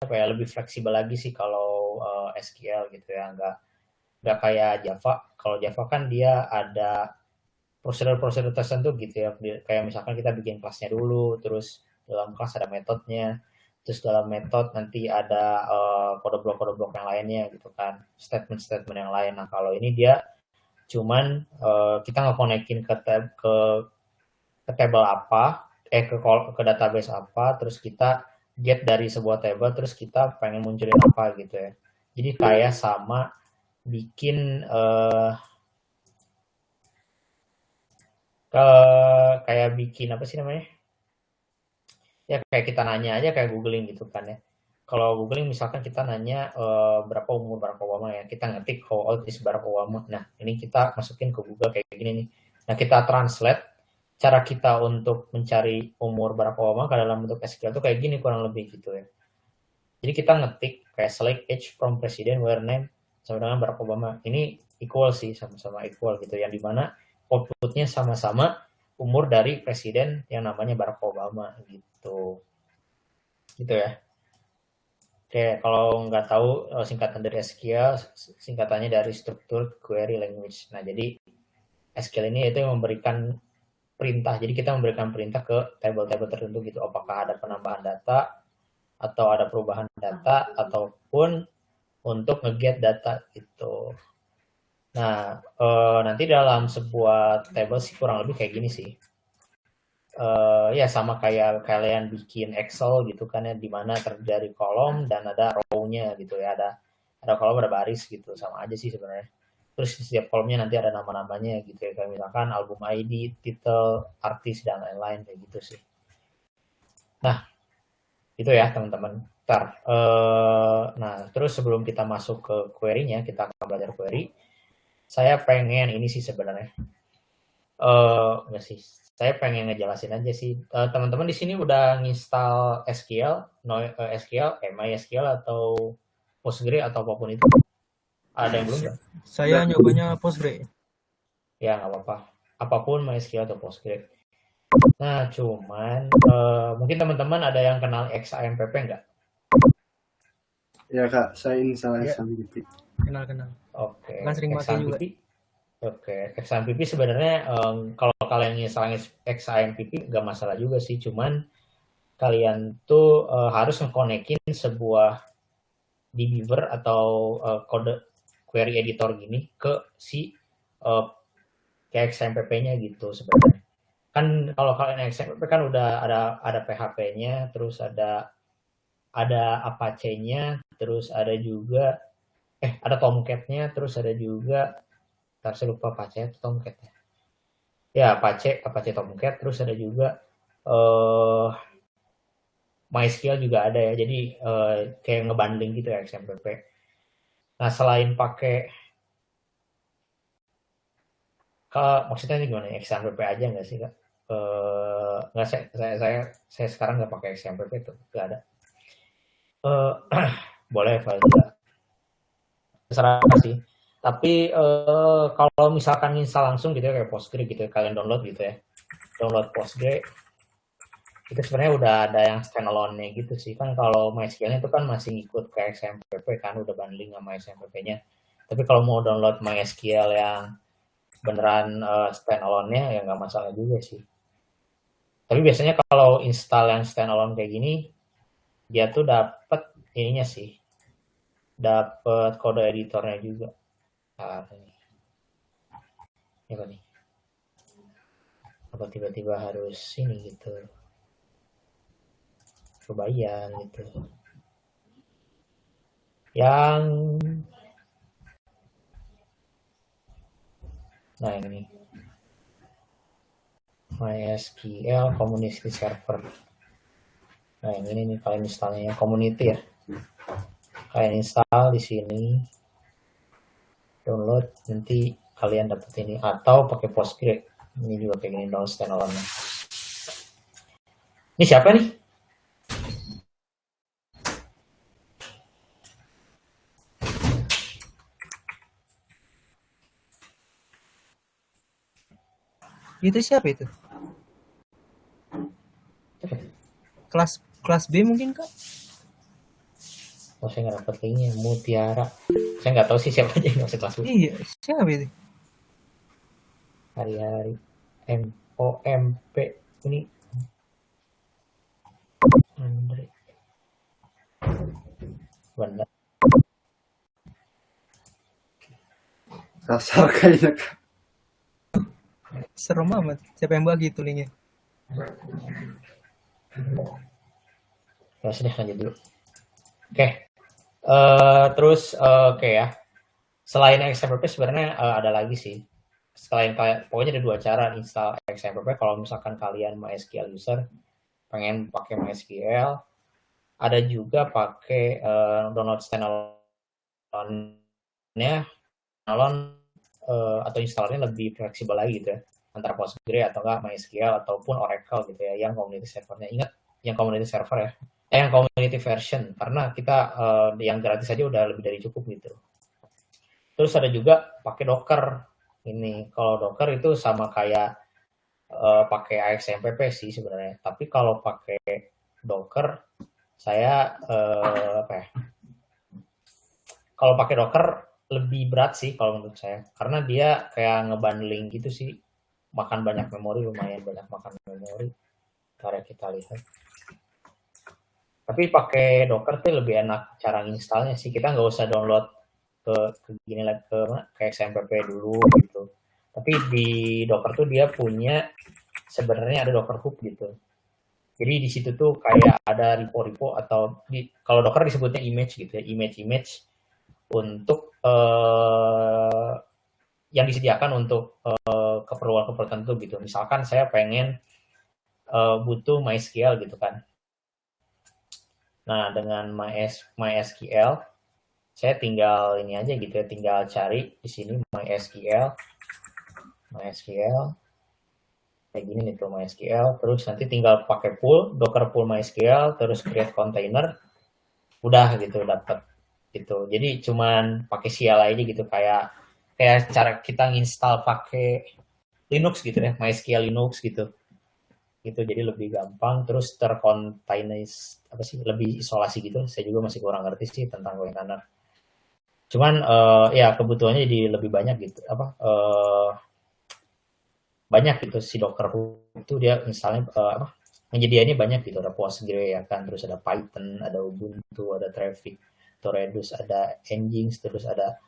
kayak lebih fleksibel lagi sih kalau SQL gitu ya, nggak kayak Java. Kalau Java kan dia ada prosedur-prosedur tertentu gitu ya, kayak misalkan kita bikin kelasnya dulu, terus dalam kelas ada metodenya, terus dalam metode nanti ada kode blok yang lainnya gitu kan, statement-statement yang lain. Nah kalau ini dia cuman kita nge-connectin ke table apa, ke database apa, terus kita get dari sebuah table, terus kita pengen munculin apa gitu ya. Jadi kayak sama bikin kayak bikin apa sih namanya? Ya kayak kita nanya aja kayak googling gitu kan ya. Kalau googling misalkan kita nanya berapa umur Barack Obama ya, kita ngetik how old is Barack Obama. Nah ini kita masukin ke Google kayak gini nih. Nah kita translate cara kita untuk mencari umur Barack Obama ke dalam bentuk SQL itu kayak gini kurang lebih gitu ya. Jadi kita ngetik kayak select age from president where name sama dengan Barack Obama. Ini equal sih, sama-sama equal gitu. Yang dimana outputnya sama-sama umur dari presiden yang namanya Barack Obama gitu. Gitu ya. Oke, kalau nggak tahu singkatan dari SQL, singkatannya dari Structured Query Language. Nah, jadi SQL ini itu yang memberikan perintah. Jadi kita memberikan perintah ke table-table tertentu gitu. Apakah ada penambahan data, atau ada perubahan data, ataupun untuk nge-get data gitu. Nah, nanti dalam sebuah table sih kurang lebih kayak gini sih. Ya sama kayak kalian bikin Excel gitu kan ya, di mana terdiri kolom dan ada row-nya gitu ya, ada kolom ada baris gitu, sama aja sih sebenarnya. Terus setiap kolomnya nanti ada nama-namanya gitu ya, kayak misalkan album ID, title, artis dan lain-lain kayak gitu sih. Nah, itu ya teman-teman. Ntar, nah terus sebelum kita masuk ke query-nya, kita akan belajar query. Saya pengen ini sih sebenarnya. Enggak sih. Saya pengen ngejelasin aja sih. Teman-teman di sini udah nginstal SQL, SQL, MySQL atau Postgre atau apapun itu. Ada yang belum nggak? Saya nyobanya Postgre. Ya nggak apa-apa. Apapun MySQL atau Postgre. Nah, cuman mungkin teman-teman ada yang kenal XAMPP nggak? Ya Kak, saya install Ya, XAMPP. kenal-kenal. Oke, Akan sering pakai juga. Oke, XAMPP sebenarnya kalau kalian install XAMPP nggak masalah juga sih, cuman kalian tuh harus ngekonekin sebuah dbeaver atau kode query editor gini ke si uh, XAMPP-nya gitu sebenarnya. Kan kalau kalian XAMPP kan udah ada PHP-nya, terus ada Apache-nya, terus ada juga ada Tomcat-nya, terus ada juga saya lupa Apache atau Tomcat ya. Ya Apache Tomcat, terus ada juga eh MySQL juga ada ya. Jadi kayak ngebundling gitu ya XMPP. Nah, selain pakai maksudnya ini gimana? XMPP aja nggak sih, Kak? Nggak, saya sekarang nggak pakai XMPP tuh, nggak ada. Boleh kalau tidak, terserah sih. Tapi kalau misalkan install langsung gitu ya, kayak Postgre gitu ya, kalian download gitu ya, download Postgre, itu sebenarnya udah ada yang standalone-nya gitu sih. Kan kalau MySQL itu kan masih ngikut ke XMPP kan, udah bundling sama XMPP-nya. Tapi kalau mau download MySQL yang beneran standalone-nya ya nggak masalah juga sih. Tapi biasanya kalau install yang standalone kayak gini, dia tuh dapet ininya sih, dapet kode editornya juga. Ini apa nih? Apa tiba-tiba harus ini gitu? Kebayang gitu. Yang nah ini MySQL Community Server. Nah yang ini nih kalian installnya community ya. Kalian install di sini, download, nanti kalian dapat ini, atau pakai Postgre. Ini juga kayak gini download standalone. Ini siapa nih? Itu siapa itu? Kelas kelas B mungkin, Kak? Oh, saya nggak dapat linknya. Mutiara. Saya nggak tahu sih siapa aja yang masuk kelas Bu. Iya, siapa itu? Hari-hari. MOMP. Ini. Andre. Benar. Kasar kayaknya Kak. Serem amat. Siapa yang bagi itu linknya? Ya sudah lanjut dulu. Oke. Terus oke ya. Selain XMPP sebenarnya ada lagi sih. Selain pokoknya ada 2 cara install XMPP. Kalau misalkan kalian MySQL user pengen pakai MySQL, ada juga pakai download standalone-nya, atau installernya lebih fleksibel lagi gitu ya, antara Postgre atau enggak MySQL ataupun Oracle gitu ya, yang community servernya. Ingat, yang community server ya, yang community version, karena kita yang gratis aja udah lebih dari cukup gitu. Terus ada juga pakai Docker. Ini kalau Docker itu sama kayak pakai AXMPP sih sebenarnya. Tapi kalau pakai Docker, saya apa ya? Kalau pakai Docker lebih berat sih kalau menurut saya, karena dia kayak ngebundling gitu sih, makan banyak memori, lumayan banyak makan memori. Ntar kita lihat. Tapi pakai Docker tuh lebih enak cara installnya sih. Kita nggak usah download ke gini lagi ke XMPP dulu gitu. Tapi di Docker tuh dia punya sebenarnya ada Docker Hub gitu. Jadi di situ tuh kayak ada repo-repo atau kalau Docker disebutnya image gitu ya, image untuk yang disediakan untuk keperluan tertentu gitu. Misalkan saya pengen butuh MySQL gitu kan. Nah, dengan MySQL saya tinggal ini aja gitu ya, tinggal cari di sini MySQL kayak gini nih tuh MySQL, terus nanti tinggal pakai pool, Docker pool MySQL, terus create container, udah gitu dapat gitu. Jadi cuman pakai CLI aja gitu, kayak cara kita nginstal pakai Linux gitu ya, MySQL Linux gitu. Gitu, jadi lebih gampang, terus tercontainerize apa sih, lebih isolasi gitu. Saya juga masih kurang ngerti sih tentang container. Cuman ya kebutuhannya jadi lebih banyak gitu, banyak gitu si Docker itu dia misalnya menyediainnya banyak gitu, ada Postgre ya kan, terus ada Python, ada Ubuntu, ada Traffic, Redux, ada Nginx, terus ada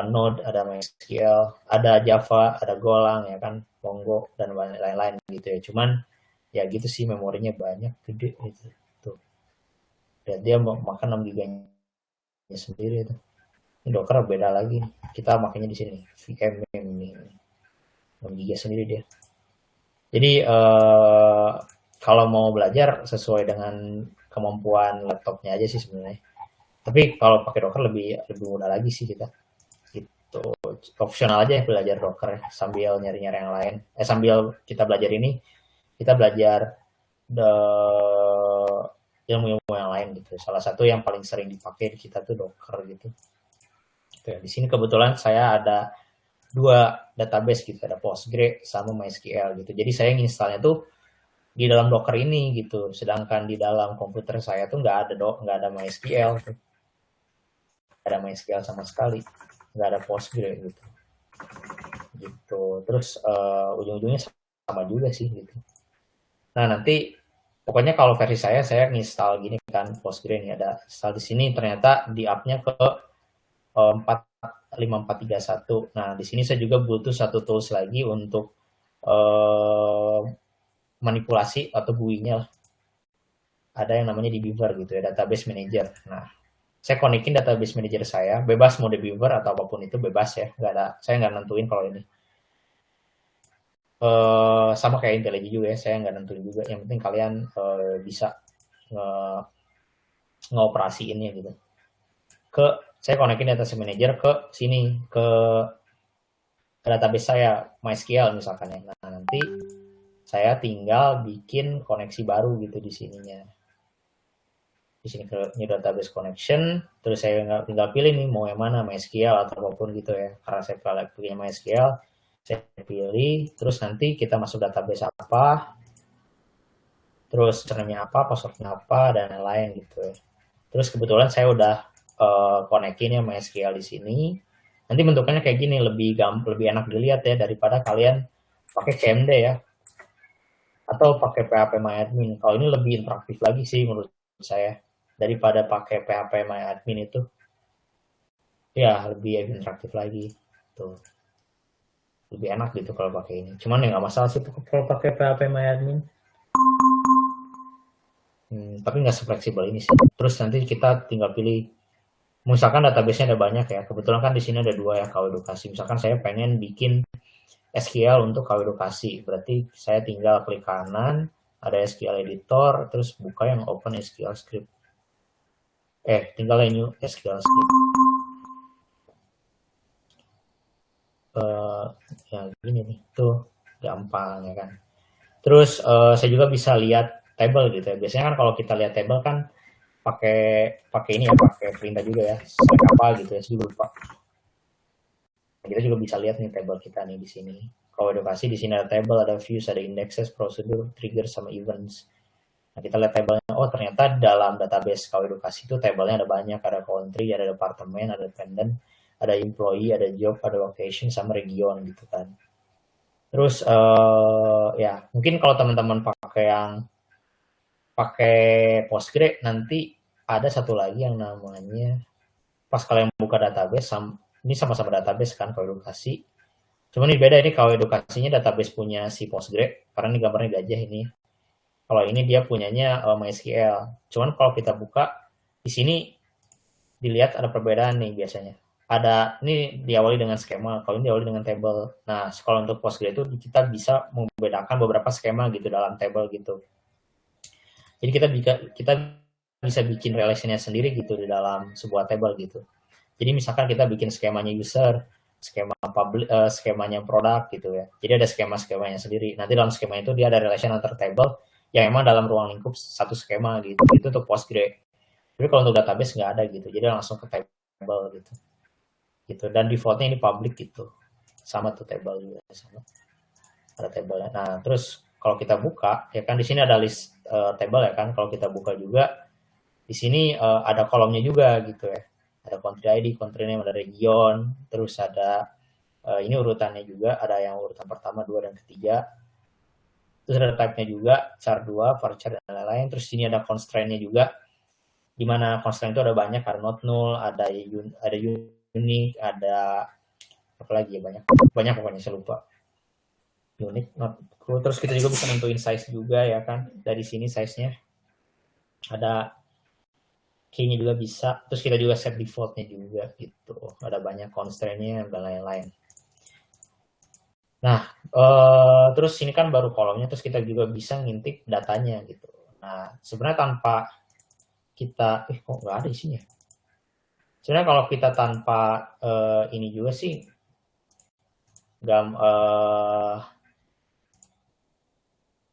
Node, ada MySQL, ada Java, ada Golang ya kan, Mongo dan lain-lain gitu ya. Cuman ya gitu sih, memorinya banyak, gede gitu. Tuh. Dan dia makan 6 GB sendiri itu. Ini Docker beda lagi. Kita makanya di sini VMware ini 6 GB sendiri dia. Jadi kalau mau belajar sesuai dengan kemampuan laptopnya aja sih sebenarnya. Tapi kalau pakai Docker lebih mudah lagi sih kita. Gitu. Opsional aja ya belajar Docker ya, sambil nyari-nyari yang lain. Sambil kita belajar ini, kita belajar ilmu-ilmu yang lain gitu. Salah satu yang paling sering dipakai di kita tuh Docker gitu. Di sini kebetulan saya ada 2 database gitu, ada Postgre sama MySQL gitu. Jadi saya nginstalnya tuh di dalam Docker ini gitu. Sedangkan di dalam komputer saya tuh nggak ada MySQL tuh. Nggak ada MySQL sama sekali. Nggak ada Postgre gitu. Gitu. Terus ujung-ujungnya sama juga sih gitu. Nah, nanti pokoknya kalau versi saya nginstal gini kan, Postgre ini ada install di sini, ternyata di up-nya ke 5431. Nah, di sini saya juga butuh satu tools lagi untuk manipulasi atau GUI-nya. Ada yang namanya di Beaver gitu ya, database manager. Nah, saya konekin database manager saya, bebas mode Beaver atau apapun itu bebas ya, saya nggak nentuin kalau ini. Sama kayak IntelliJ juga ya, saya nggak nentuin juga. Yang penting kalian bisa ngoperasiinnya gitu. Saya konekin database manager ke sini, ke database saya, MySQL misalkan ya. Nah, nanti saya tinggal bikin koneksi baru gitu di sininya. Di sini ke new database connection, terus saya tinggal pilih nih mau yang mana, MySQL atau apapun gitu ya. Karena saya pilih MySQL, saya pilih, terus nanti kita masuk database apa, terus username-nya apa, password-nya apa, dan lain-lain gitu ya. Terus kebetulan saya udah konekin ya MySQL di sini. Nanti bentukannya kayak gini, lebih enak dilihat ya daripada kalian pakai CMD ya atau pakai PHP MyAdmin. Kalau ini lebih interaktif lagi sih menurut saya daripada pakai PHP MyAdmin itu. Ya, lebih interaktif lagi. Tuh. Lebih enak gitu kalau pakai ini. Cuman ya nggak masalah sih kalau pakai PHP MyAdmin. Tapi nggak sefleksibel ini sih. Terus nanti kita tinggal pilih. Misalkan database-nya ada banyak ya. Kebetulan kan di sini ada 2 ya, KW Edukasi. Misalkan saya pengen bikin SQL untuk KW Edukasi. Berarti saya tinggal klik kanan, ada SQL editor, terus buka yang open SQL script. Tinggal yang new SQL script. Ya gini nih, tuh gampang ya kan. Terus saya juga bisa lihat table gitu ya. Biasanya kan kalau kita lihat table kan pakai ini ya, pakai perintah juga ya. Select apa gitu ya, saya juga lupa. Kita juga bisa lihat nih table kita nih di sini. Kalau edukasi di sini ada table, ada views, ada indexes, prosedur, trigger sama events. Nah, kita lihat tabelnya. Oh, ternyata dalam database kalau edukasi itu tabelnya ada banyak, ada country, ada departemen, ada dependent, ada employee, ada job, ada location sama region gitu kan. Terus ya, mungkin kalau teman-teman pakai Postgre, nanti ada satu lagi yang namanya pas kalian buka database, ini sama-sama database kan kalau edukasi. Cuman ini beda, ini kalau edukasinya database punya si Postgre, karena ini gambarnya gajah ini. Kalau ini dia punyanya MySQL. Cuman kalau kita buka di sini dilihat ada perbedaan nih biasanya. Ada ini diawali dengan skema, kalau ini diawali dengan table. Nah, kalau untuk Postgre itu kita bisa membedakan beberapa skema gitu dalam table gitu. Jadi kita bisa bikin relation-nya sendiri gitu di dalam sebuah table gitu. Jadi misalkan kita bikin skemanya user, skemanya produk gitu ya. Jadi ada skemanya sendiri. Nanti dalam skema itu dia ada relation antar table yang emang dalam ruang lingkup satu skema gitu. Itu untuk Postgre. Tapi kalau untuk database nggak ada gitu. Jadi langsung ke table gitu. Dan defaultnya ini public gitu. Sama tuh table juga sama. Ada table. Nah, terus kalau kita buka ya kan di sini ada list table ya kan. Kalau kita buka juga di sini ada kolomnya juga gitu ya. Ada country ID, country name, ada region, terus ada ini urutannya juga, ada yang urutan pertama, 2, dan ketiga. Terus ada type-nya juga, char 2, varchar, dan lain-lain. Terus sini ada constraint-nya juga, di mana constraint itu ada banyak, ada not null, ada unique, ada apa lagi ya, banyak pokoknya saya lupa. Unique, not cool. Terus kita juga bisa nentuin size juga ya kan, dari sini size-nya. Ada key-nya juga bisa, terus kita juga set default-nya juga gitu. Ada banyak constraint-nya dan lain-lain. Nah, terus ini kan baru kolomnya, terus kita juga bisa ngintip datanya gitu. Nah, sebenarnya tanpa kita, kok nggak ada isinya? Sebenarnya kalau kita tanpa ini juga sih,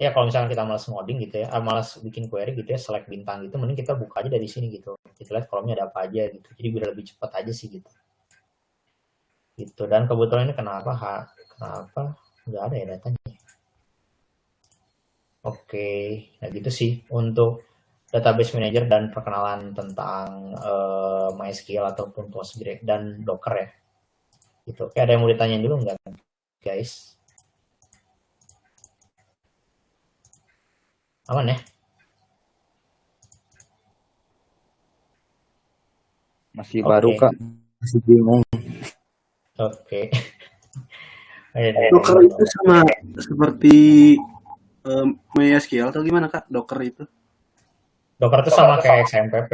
ya kalau misalkan kita malas ngoding gitu ya, malas bikin query gitu ya, select bintang gitu, mending kita buka aja dari sini gitu. Kita lihat kolomnya ada apa aja gitu. Jadi biar lebih cepat aja sih gitu. Gitu. Dan kebetulan ini kenapa nggak ada ya datanya. Oke, nah gitu sih untuk database manager dan perkenalan tentang MySQL ataupun Postgre dan Docker ya. Gitu. Oke, ada yang mau ditanyain dulu nggak, guys? Aman ya? Masih baru Kak, masih bingung. Oke. Docker itu sama seperti MySQL atau gimana Kak? Docker itu? Docker itu sama kayak XMPP.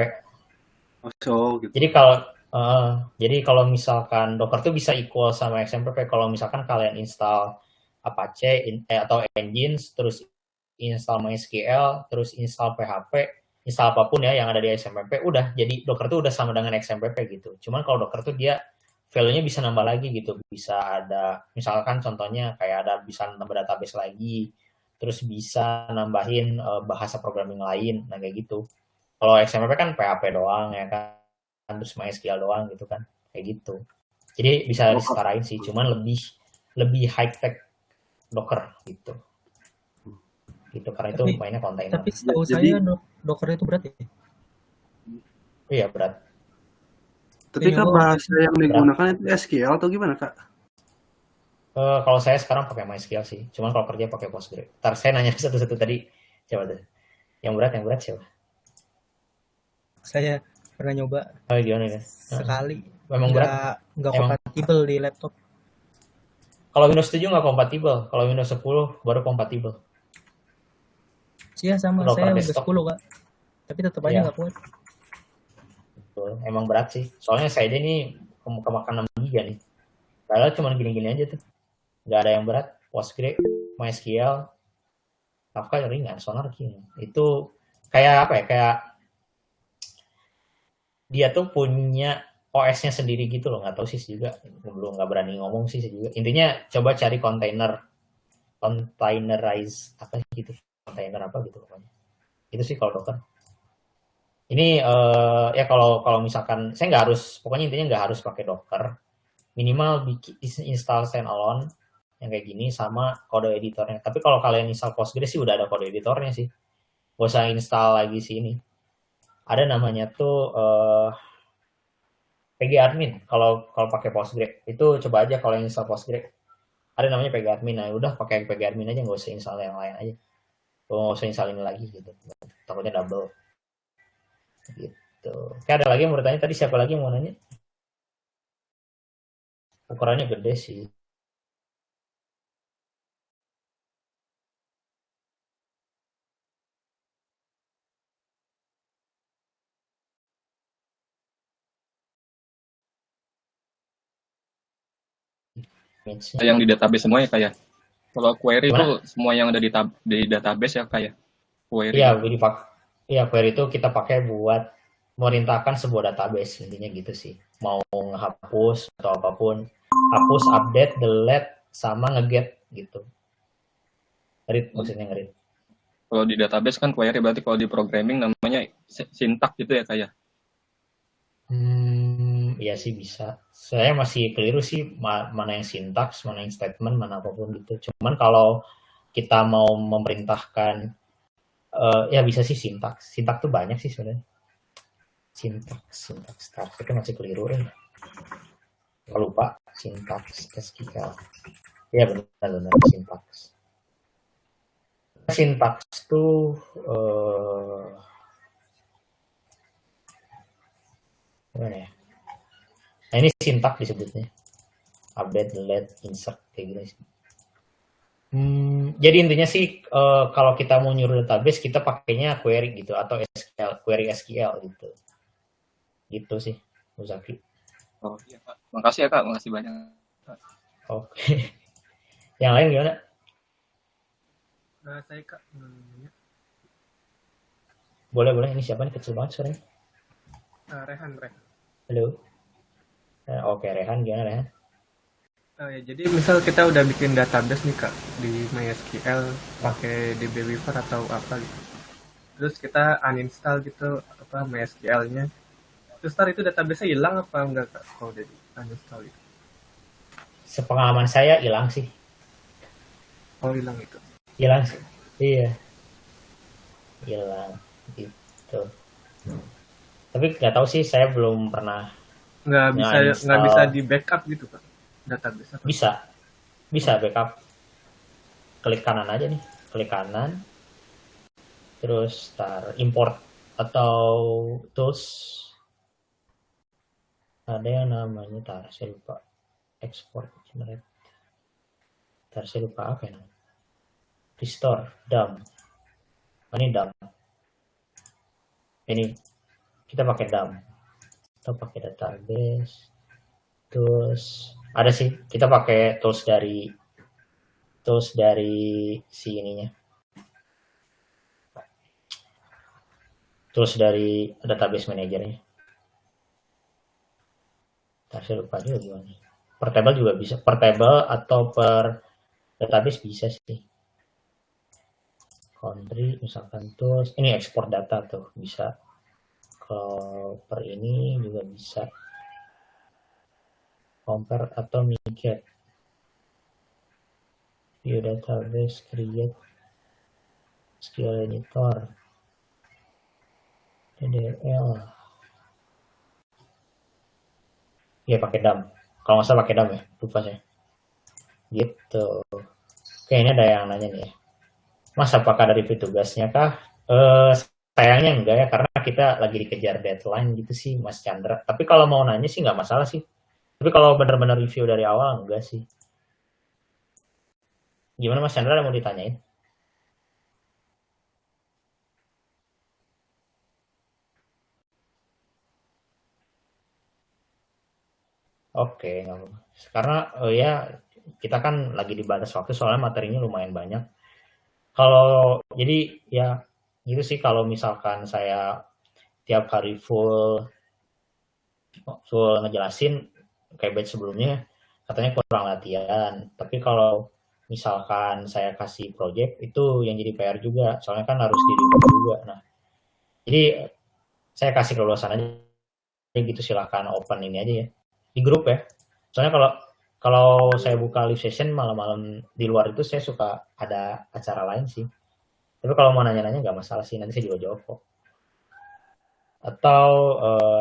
Oh, gitu. Jadi kalau misalkan Docker itu bisa equal sama XMPP. Kalau misalkan kalian install Apache atau Nginx, terus install MySQL, terus install PHP, install apapun ya yang ada di XMPP, udah jadi Docker tuh udah sama dengan XMPP gitu. Cuman kalau Docker tuh dia value-nya bisa nambah lagi gitu. Bisa ada, misalkan contohnya kayak ada bisa nambah database lagi, terus bisa nambahin bahasa programming lain, nah kayak gitu. Kalau XMPP kan PHP doang ya kan, terus MySQL doang gitu kan, kayak gitu. Jadi bisa disetarain sih, cuman lebih high tech Docker gitu. Karena itu mainnya kontainer. Tapi setahu saya Docker itu berat ya? Iya berat. Tapi Kak, bahasa yang digunakan itu SQL atau gimana Kak? Kalau saya sekarang pakai MySQL sih. Cuman kalau kerja pakai Postgre. Ntar saya nanya satu-satu tadi. Coba tuh. Yang berat siapa? Saya pernah nyoba Gimana kan? sekali. Memang berat. Nggak kompatibel di laptop. Kalau Windows 7 nggak kompatibel. Kalau Windows 10 baru kompatibel. Iya sama, saya Windows 10 Kak. Tapi tetap aja nggak kuat. Emang berat sih. Soalnya saya aja nih kemakan 6 GB nih. Padahal cuma gini-gini aja tuh. Nggak ada yang berat. Postgre, MySQL, Kafka ringan, Sonar ringan. Itu kayak apa ya? Kayak dia tuh punya OS-nya sendiri gitu loh. Nggak tahu sih juga. Belum nggak berani ngomong sih juga. Intinya coba cari containerize apa gitu. Container apa gitu pokoknya. Itu sih kalau Docker. Ini ya kalau misalkan saya nggak harus, pokoknya intinya nggak harus pakai Docker. Minimal install standalone yang kayak gini sama kode editornya. Tapi kalau kalian install Postgre sih udah ada kode editornya sih. Gak usah install lagi sih ini. Ada namanya tuh pgadmin kalau pakai Postgre. Itu coba aja kalau install Postgre. Ada namanya pgadmin. Nah udah pakai pgadmin aja, nggak usah install yang lain aja. Nggak usah install ini lagi gitu. Takutnya double. Gitu. Kayak ada lagi yang mau bertanya tadi, siapa lagi yang mau nanya? Ukurannya gede sih. Yang di database semua ya kayak. Kalau query itu semua yang ada di database ya kayak. Query. Iya, query itu kita pakai buat merintahkan sebuah database, intinya gitu sih. Mau ngehapus atau apapun, hapus, update, delete, sama nge-get gitu. Read maksudnya nge-read. Kalau di database kan query, berarti kalau di programming namanya sintak gitu ya kayak. Iya sih bisa. Saya masih keliru sih mana yang sintaks, mana yang statement, mana apapun gitu. Cuman kalau kita mau memerintahkan ya bisa sih sintaks. Sintaks tuh banyak sih sebenarnya. Sintaks. Tapi masih keliru ya. Kalau lupa sintaks SQL. Ya benar sintaks. Sintaks tuh gimana ya? Nah ini sintaks disebutnya. Update, delete, insert kayak gitu sih. Jadi intinya sih kalau kita mau nyuruh database kita pakainya query gitu atau SQL, query SQL gitu. Gitu sih, Muzaki. Oh iya Kak. Makasih ya Kak, makasih banyak. Oke. Yang lain gimana? Saya Kak. Boleh. Ini siapa nih, kecil banget suaranya? Rehan. Halo. Oke, Rehan gimana Rehan? Ya, jadi misal kita udah bikin database nih Kak di MySQL pakai DB Weaver atau apa gitu. Terus kita uninstall gitu apa MySQL-nya. Terus ntar itu database-nya hilang apa enggak Kak kalau udah uninstall itu? Sepengalaman saya hilang sih. Oh hilang itu. Hilang sih. Iya. Hilang gitu. Tapi nggak tahu sih, saya belum pernah. Nggak bisa di backup gitu Kak database apa? Bisa backup. Klik kanan aja nih, klik kanan. Terus import atau tools. Ada yang namanya saya lupa. Export generate. Saya lupa apa ya namanya. Restore, dump. Ini dump. Ini kita pakai dump. Atau pakai database. Terus ada sih, kita pakai tools dari si ininya. Tools dari database manajernya. Saya lupa juga gimana. Per table juga bisa. Per table atau per database bisa sih. Country misalkan tools. Ini ekspor data tuh bisa. Kalau per ini juga bisa. Compare atau migrate. View database, create SQL editor, DDL. Iya pakai DAM. Kalau nggak salah pakai DAM ya, lupa saya. Gitu. Oke, ini ada yang nanya nih ya. Mas, apakah ada review tugasnya kah? Sayangnya enggak ya, karena kita lagi dikejar deadline gitu sih, Mas Chandra. Tapi kalau mau nanya sih nggak masalah sih. Tapi kalau benar-benar review dari awal enggak sih. Gimana Mas Chandra, ada mau ditanyain? Oke, nggak apa-apa. Karena ya kita kan lagi dibatas waktu soalnya materinya lumayan banyak. Kalau jadi ya gitu sih, kalau misalkan saya tiap hari full ngejelasin kayak batch sebelumnya, katanya kurang latihan. Tapi kalau misalkan saya kasih project itu yang jadi PR juga, soalnya kan harus di review juga. Nah, jadi saya kasih kelulusan aja gitu, silahkan open ini aja ya di grup ya. Soalnya kalau saya buka live session malam-malam di luar itu saya suka ada acara lain sih. Tapi kalau mau nanya-nanya nggak masalah sih, nanti saya juga jawab kok. Atau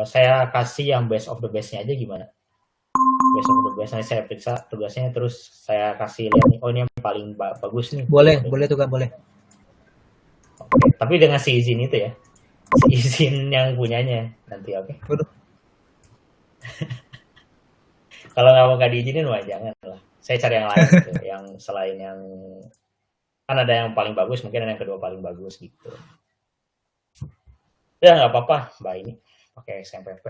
saya kasih yang best of the bestnya aja gimana? Best of the best, nanti saya periksa tugasnya terus saya kasih lihat nih, oh ini yang paling bagus nih. Boleh tuh Kak, boleh. Oke, tapi dengan si izin itu ya, si izin yang punyanya nanti, oke? Waduh. Kalau nggak diizinin, wah jangan lah. Saya cari yang lain gitu, yang selain yang kan ada yang paling bagus, mungkin ada yang kedua paling bagus gitu. Ya nggak apa-apa, Mbak, ini pakai XMPP.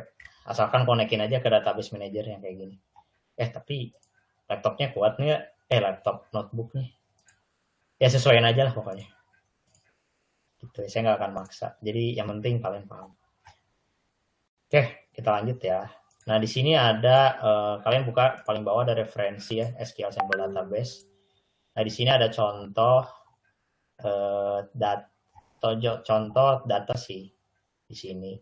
Asalkan konekin aja ke database manager yang kayak gini. Tapi laptopnya kuat nggak? Laptop notebook nih. Ya sesuaiin aja lah pokoknya. Gitu, saya nggak akan maksa. Jadi yang penting kalian paham. Oke, kita lanjut ya. Nah di sini ada kalian buka paling bawah ada referensi ya, SQL Sample Database. Nah di sini ada contoh contoh data sih di sini.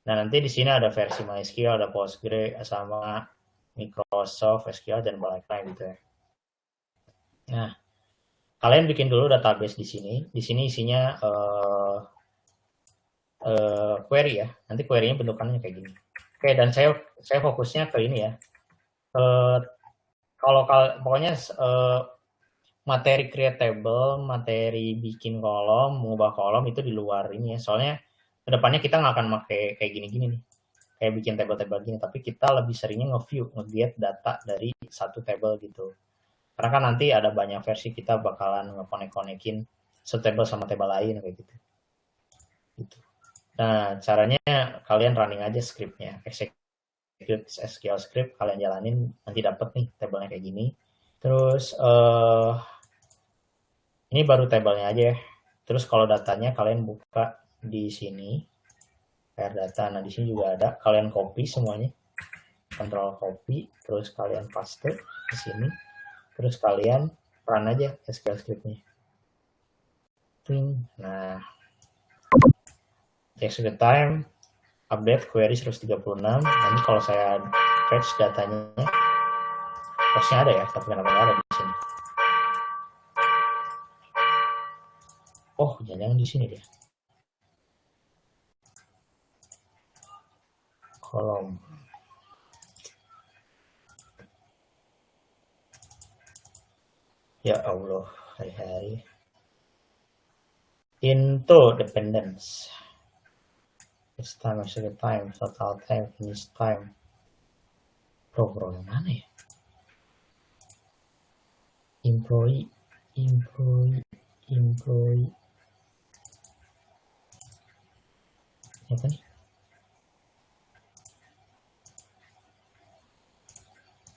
Nah nanti di sini ada versi MySQL, ada Postgre sama Microsoft SQL dan lain-lain gitu ya. Nah kalian bikin dulu database di sini. Di sini isinya query ya. Nanti query-nya bentukannya kayak gini. Oke, dan saya fokusnya ke ini ya. Kalau pokoknya materi create table, materi bikin kolom, mengubah kolom itu di luar ini ya. Soalnya kedepannya kita nggak akan pakai kayak gini-gini nih, kayak bikin table-table gini. Tapi kita lebih seringnya nge-view, nge-get data dari satu table gitu. Karena kan nanti ada banyak versi, kita bakalan nge-connect-connectin satu table sama table lain kayak gitu. Gitu. Nah, caranya kalian running aja scriptnya, execute SQL script, kalian jalanin, nanti dapat nih tabelnya kayak gini. Terus ini baru tabelnya aja ya. Terus kalau datanya kalian buka di sini, PR data. Nah di sini juga ada. Kalian copy semuanya, control copy, terus kalian paste di sini. Terus kalian run aja SQL scriptnya. Nah, execute time, update query 136. Nanti kalau saya fetch datanya, posnya ada ya, tapi kenapa nggak ada di sini? Oh, jangan-jangan di sini deh. Kolom. Ya Allah, hari-hari. Into dependence. It's time, execute time, total time, finish time. Bro, yang mana ya? Employee. Apa nih?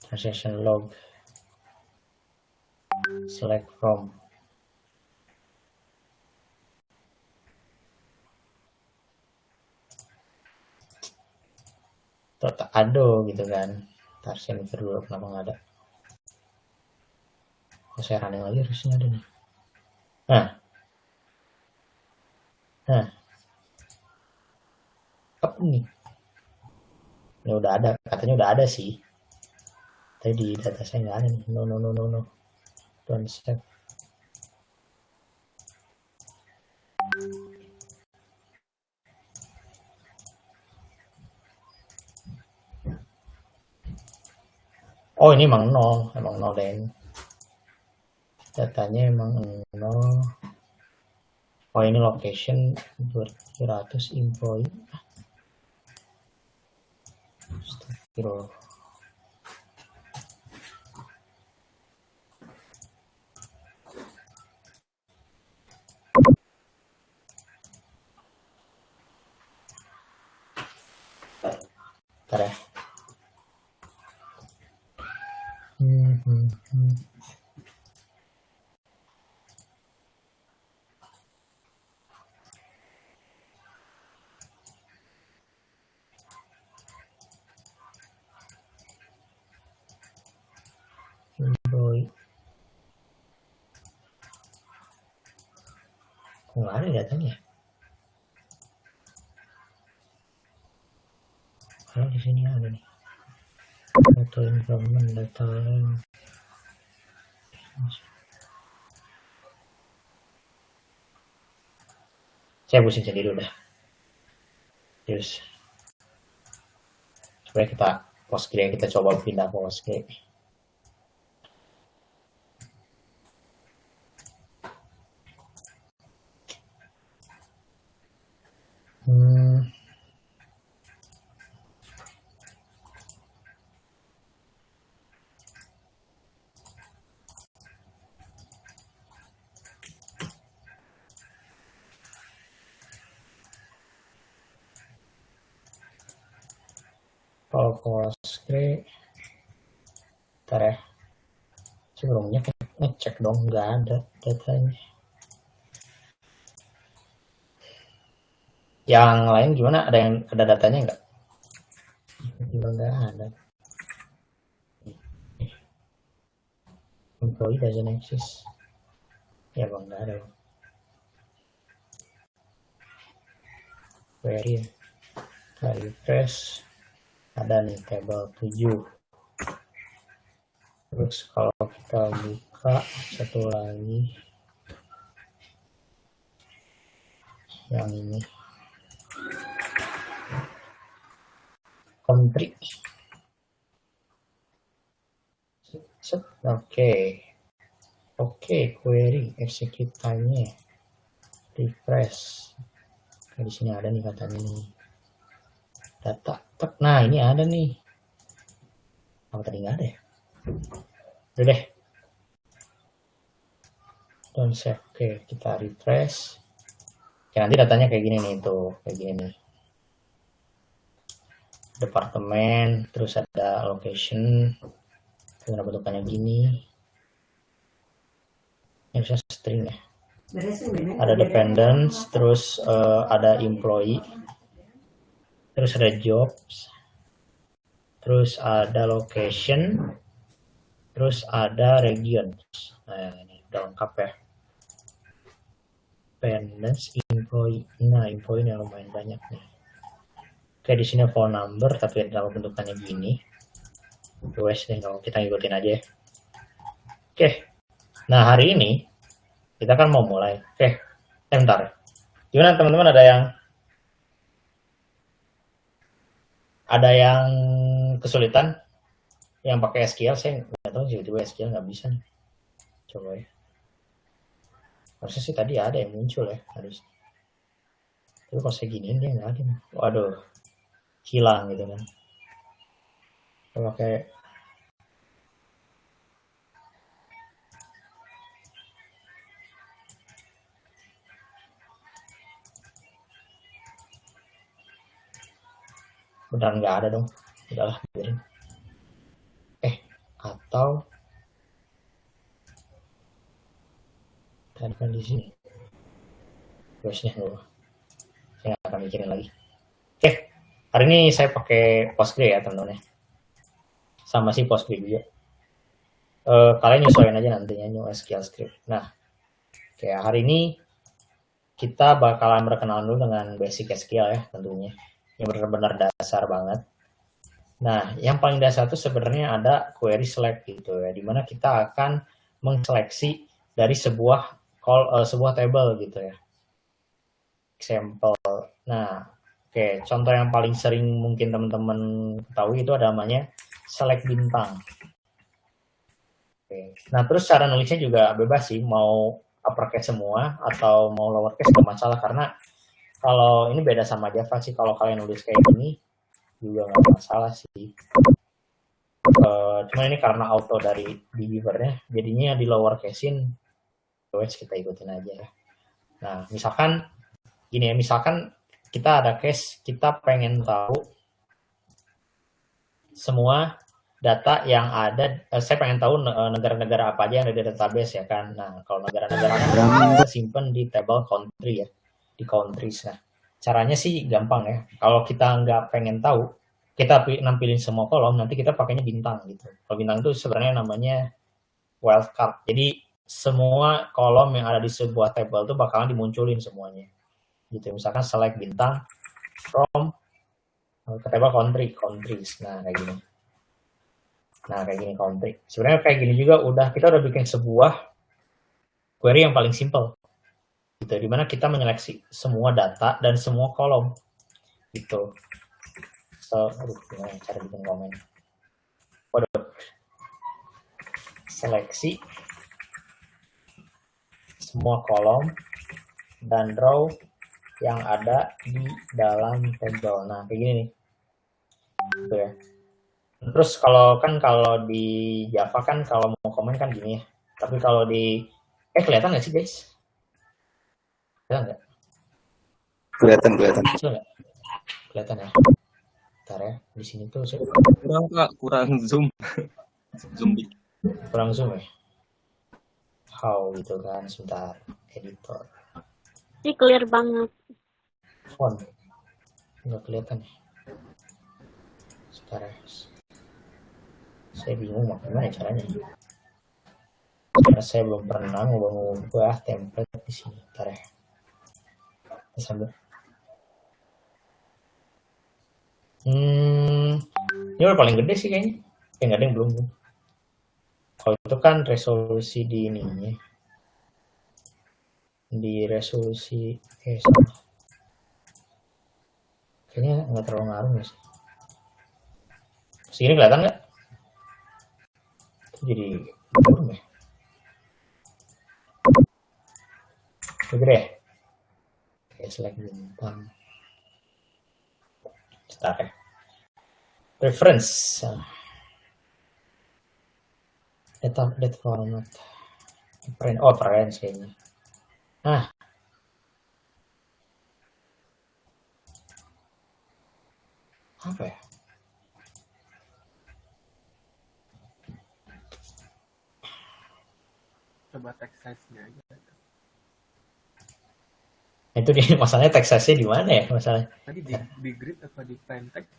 Transaction log. Select from. Tak ada gitu kan. Ntar saya mikir dulu kenapa nggak ada. Kalau saya running lagi harusnya ada nih. Nah. Apa nih? Ini udah ada, katanya udah ada sih. Tapi di data saya nggak ada nih. No. Don't save. Oh, ini emang 0. Emang 0 deh. Datanya emang 0. Oh, ini location 200 employee. Astagfirullah. Bentar ya. Employee. Kok nggak ada datanya? Kalau di sini ada nih. Data environment, data saya pusing sendiri udah. Terus supaya kita Postgre, kita coba pindah ke Postgre. Kalau Postgre, bentar ya. Sebelumnya ngecek dong, nggak ada datanya. Yang lain gimana? Ada datanya nggak? Tiba-tiba nggak ada. Employee doesn't exist. Ya bang, nggak ada. Query, refresh. Ada nih table 7. Terus kalau kita buka satu lagi yang ini country. Oke, query execute time-nya refresh. Nah, di sini ada nih katanya nih data. Nah, ini ada nih. Oh, tadi nggak ada ya? Udah deh. Don't save. Oke, kita refresh. Ya, nanti datanya kayak gini nih, tuh. Kayak gini nih. Departemen, terus ada location. Dengan bentukannya gini. Ini bisa string ya. Ada dependents, terus ada employee. Terus ada jobs, terus ada location, terus ada regions. Nah, ini udah lengkap ya. Dependents, employee. Nah, employee yang lumayan banyak nih. Oke, di sini phone number, tapi dalam bentukannya gini. Wes nih, kalau kita ngikutin aja ya. Oke, nah hari ini kita kan mau mulai. Oke, bentar. Gimana teman-teman, ada yang kesulitan yang pakai SQL? Saya nggak tahu sih, tiba-tiba SQL nggak bisa nih. Coba ya. Harusnya sih tadi ada yang muncul ya, harusnya. Tapi kalau saya giniin dia nggak ada nih. Waduh, hilang gitu kan. Kalau pakai beneran nggak ada dong. Udahlah, biarin. Atau tadi kan di sini bosnya dulu, saya nggak akan mikirin lagi. Oke, hari ini saya pakai Postgre ya teman-teman ya, sama si Postgre juga. Kalian nyesuaiin aja nantinya new SQL script. Nah, kayak hari ini kita bakalan berkenalan dulu dengan basic SQL ya tentunya, yang benar-benar dasar banget. Nah, yang paling dasar itu sebenarnya ada query select gitu ya, dimana kita akan mengseleksi dari sebuah table gitu ya. Example. Nah, oke, contoh yang paling sering mungkin teman-teman ketahui itu ada namanya select bintang. Oke. Nah, terus cara nulisnya juga bebas sih, mau uppercase semua atau mau lowercase nggak masalah, karena kalau ini beda sama Java sih, kalau kalian nulis kayak gini juga nggak masalah sih. Cuma ini karena auto dari behaviornya, jadinya di lowercasein, kita ikutin aja ya. Nah, misalkan gini ya, misalkan kita ada case, kita pengen tahu semua data yang ada, saya pengen tahu negara-negara apa aja yang ada di database ya kan. Nah, kalau negara-negara kan kita simpen di table country ya, di countries. Nah, caranya sih gampang ya. Kalau kita nggak pengen tahu, kita nampilin semua kolom, nanti kita pakainya bintang gitu. Kalau bintang itu sebenarnya namanya wildcard. Jadi semua kolom yang ada di sebuah table itu bakalan dimunculin semuanya. Gitu. Misalkan select bintang from ke table countries. Nah, kayak gini. Nah, kayak gini country. Sebenarnya kayak gini juga kita udah bikin sebuah query yang paling simple. Gitu, dimana kita menyeleksi semua data dan semua kolom. Gitu. Gimana cara bikin komen? Waduh. Seleksi semua kolom dan row yang ada di dalam table. Nah, kayak gini nih. Gitu ya. Terus kalau di Java kan kalau mau komen kan gini ya. Tapi kalau di kelihatan nggak sih guys? Kelihatan nggak? Kelihatan. Kelihatan ya. Bentar ya. Di sini tuh saya kurang zoom. Zoom dikit. Kurang zoom ya. How gitu kan, sebentar. Editor. Ini clear banget. Font. Nggak kelihatan ya. Sebentar ya. Saya bingung gimana caranya. Karena saya belum pernah mengubah template di sini. Bentar ya. Sambil. Ini udah paling gede sih kayaknya. Nggak ada yang belum. Kalau itu kan resolusi di ininya. Di resolusi kayaknya nggak terlalu ngaruh sih. Segini kelihatan nggak? Jadi belum ya? Gede ya? Oke, select bintang. Bentar ya. Reference. Data update format. Print kayaknya. Nah. Apa ya? Coba text size-nya aja. Itu masalahnya text size-nya di mana ya masalahnya? Tadi di grid apa di plain text?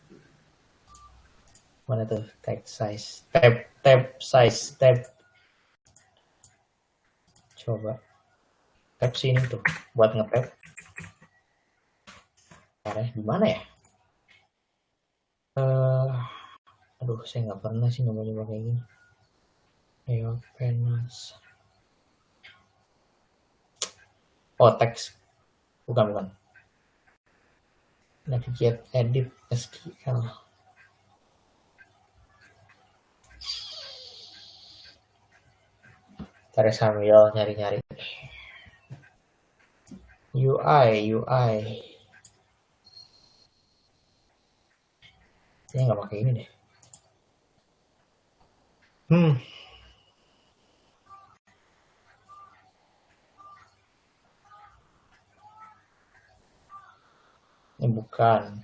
Mana tuh text size? Tab size. Coba. Tab sini tuh buat nge-tab. Di mana ya? Aduh, saya nggak pernah sih nyoba kayak gini. Ayo, penas. Oh, teks. Bukan. Navigate, edit, SQL. Cari sambil nyari-nyari. UI. Ini nggak pakai ini deh. Ini bukan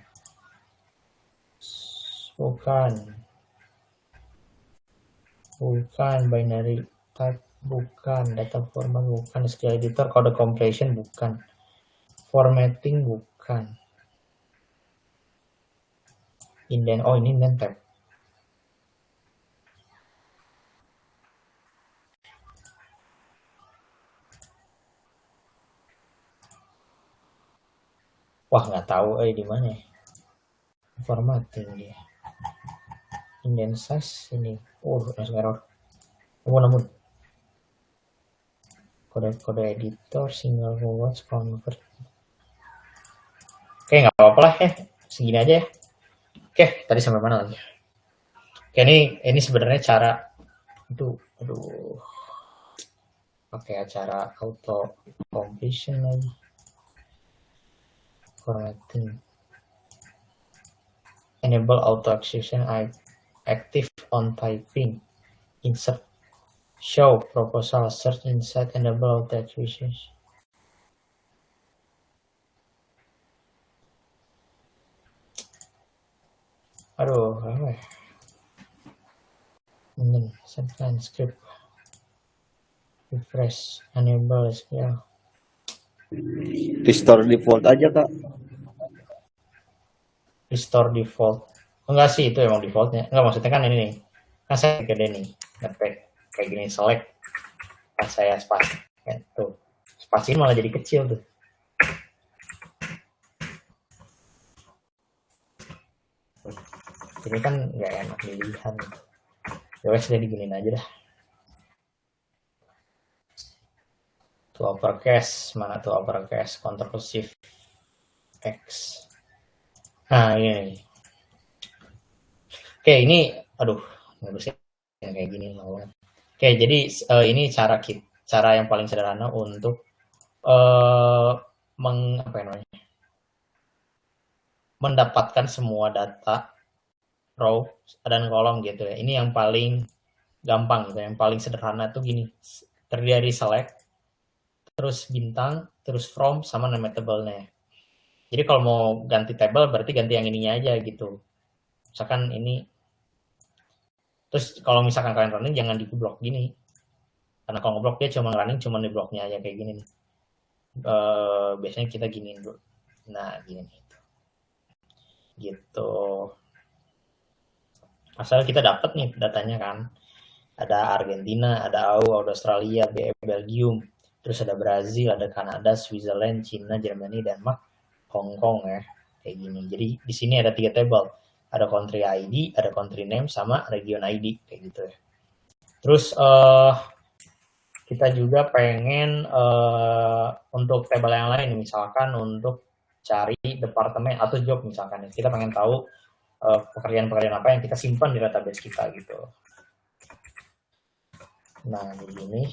binary type, bukan data format, bukan SQL editor, code completion, bukan formatting, bukan indent. Oh, ini indent tab. Wah, nggak tahu di mana ya. Formatting dia. Indent size ini. Langsung error. Namun. Kode editor, single quotes, convert. Oke, nggak apa-apa lah ya. Segini aja ya. Oke, tadi sampai mana lagi? Oke, ini sebenarnya cara itu Aduh, pakai acara auto completion lagi. Formatting. Enable auto execution active on typing. Insert show proposal search inside enable auto execution. Aduh, apa ya? Ini send script. Refresh, enable SQL. Restore default aja kak. Restore default. Enggak sih, itu emang defaultnya. Enggak, maksudnya kan ini nih. Kan saya gede nih. Ngetek kayak gini, select. Pas saya spasi. Ya, tuh. Spasi malah jadi kecil tuh. Ini kan nggak enak dilihat. Ya wes, jadi giniin aja dah. Tuh uppercase. Mana tuh uppercase? Ctrl Shift X. Nah, ini. Oke, ini, aduh, ngurusnya yang kayak gini loh. Oke, jadi ini cara yang paling sederhana untuk mendapatkan semua data row dan kolom gitu ya. Ini yang paling gampang gitu, yang paling sederhana tuh gini. Terdiri dari select, terus bintang, terus from, sama nama table-nya. Jadi kalau mau ganti table berarti ganti yang ininya aja gitu. Misalkan ini. Terus kalau misalkan kalian running jangan di blok gini. Karena kalau ngeblok dia cuma running cuma di bloknya aja kayak gini nih. Biasanya kita giniin dulu. Nah, gini gitu. Gitu. Asal kita dapat nih datanya kan. Ada Argentina, ada AU, ada Australia, Belgium, terus ada Brazil, ada Kanada, Switzerland, China, Germany, Denmark, Hong Kong ya. Kayak gini. Jadi di sini ada 3 table. Ada country ID, ada country name, sama region ID kayak gitu ya. Terus kita juga pengen untuk table yang lain, misalkan untuk cari departemen atau job misalkan. Kita pengen tahu pekerjaan-pekerjaan apa yang kita simpan di database kita gitu. Nah, begini.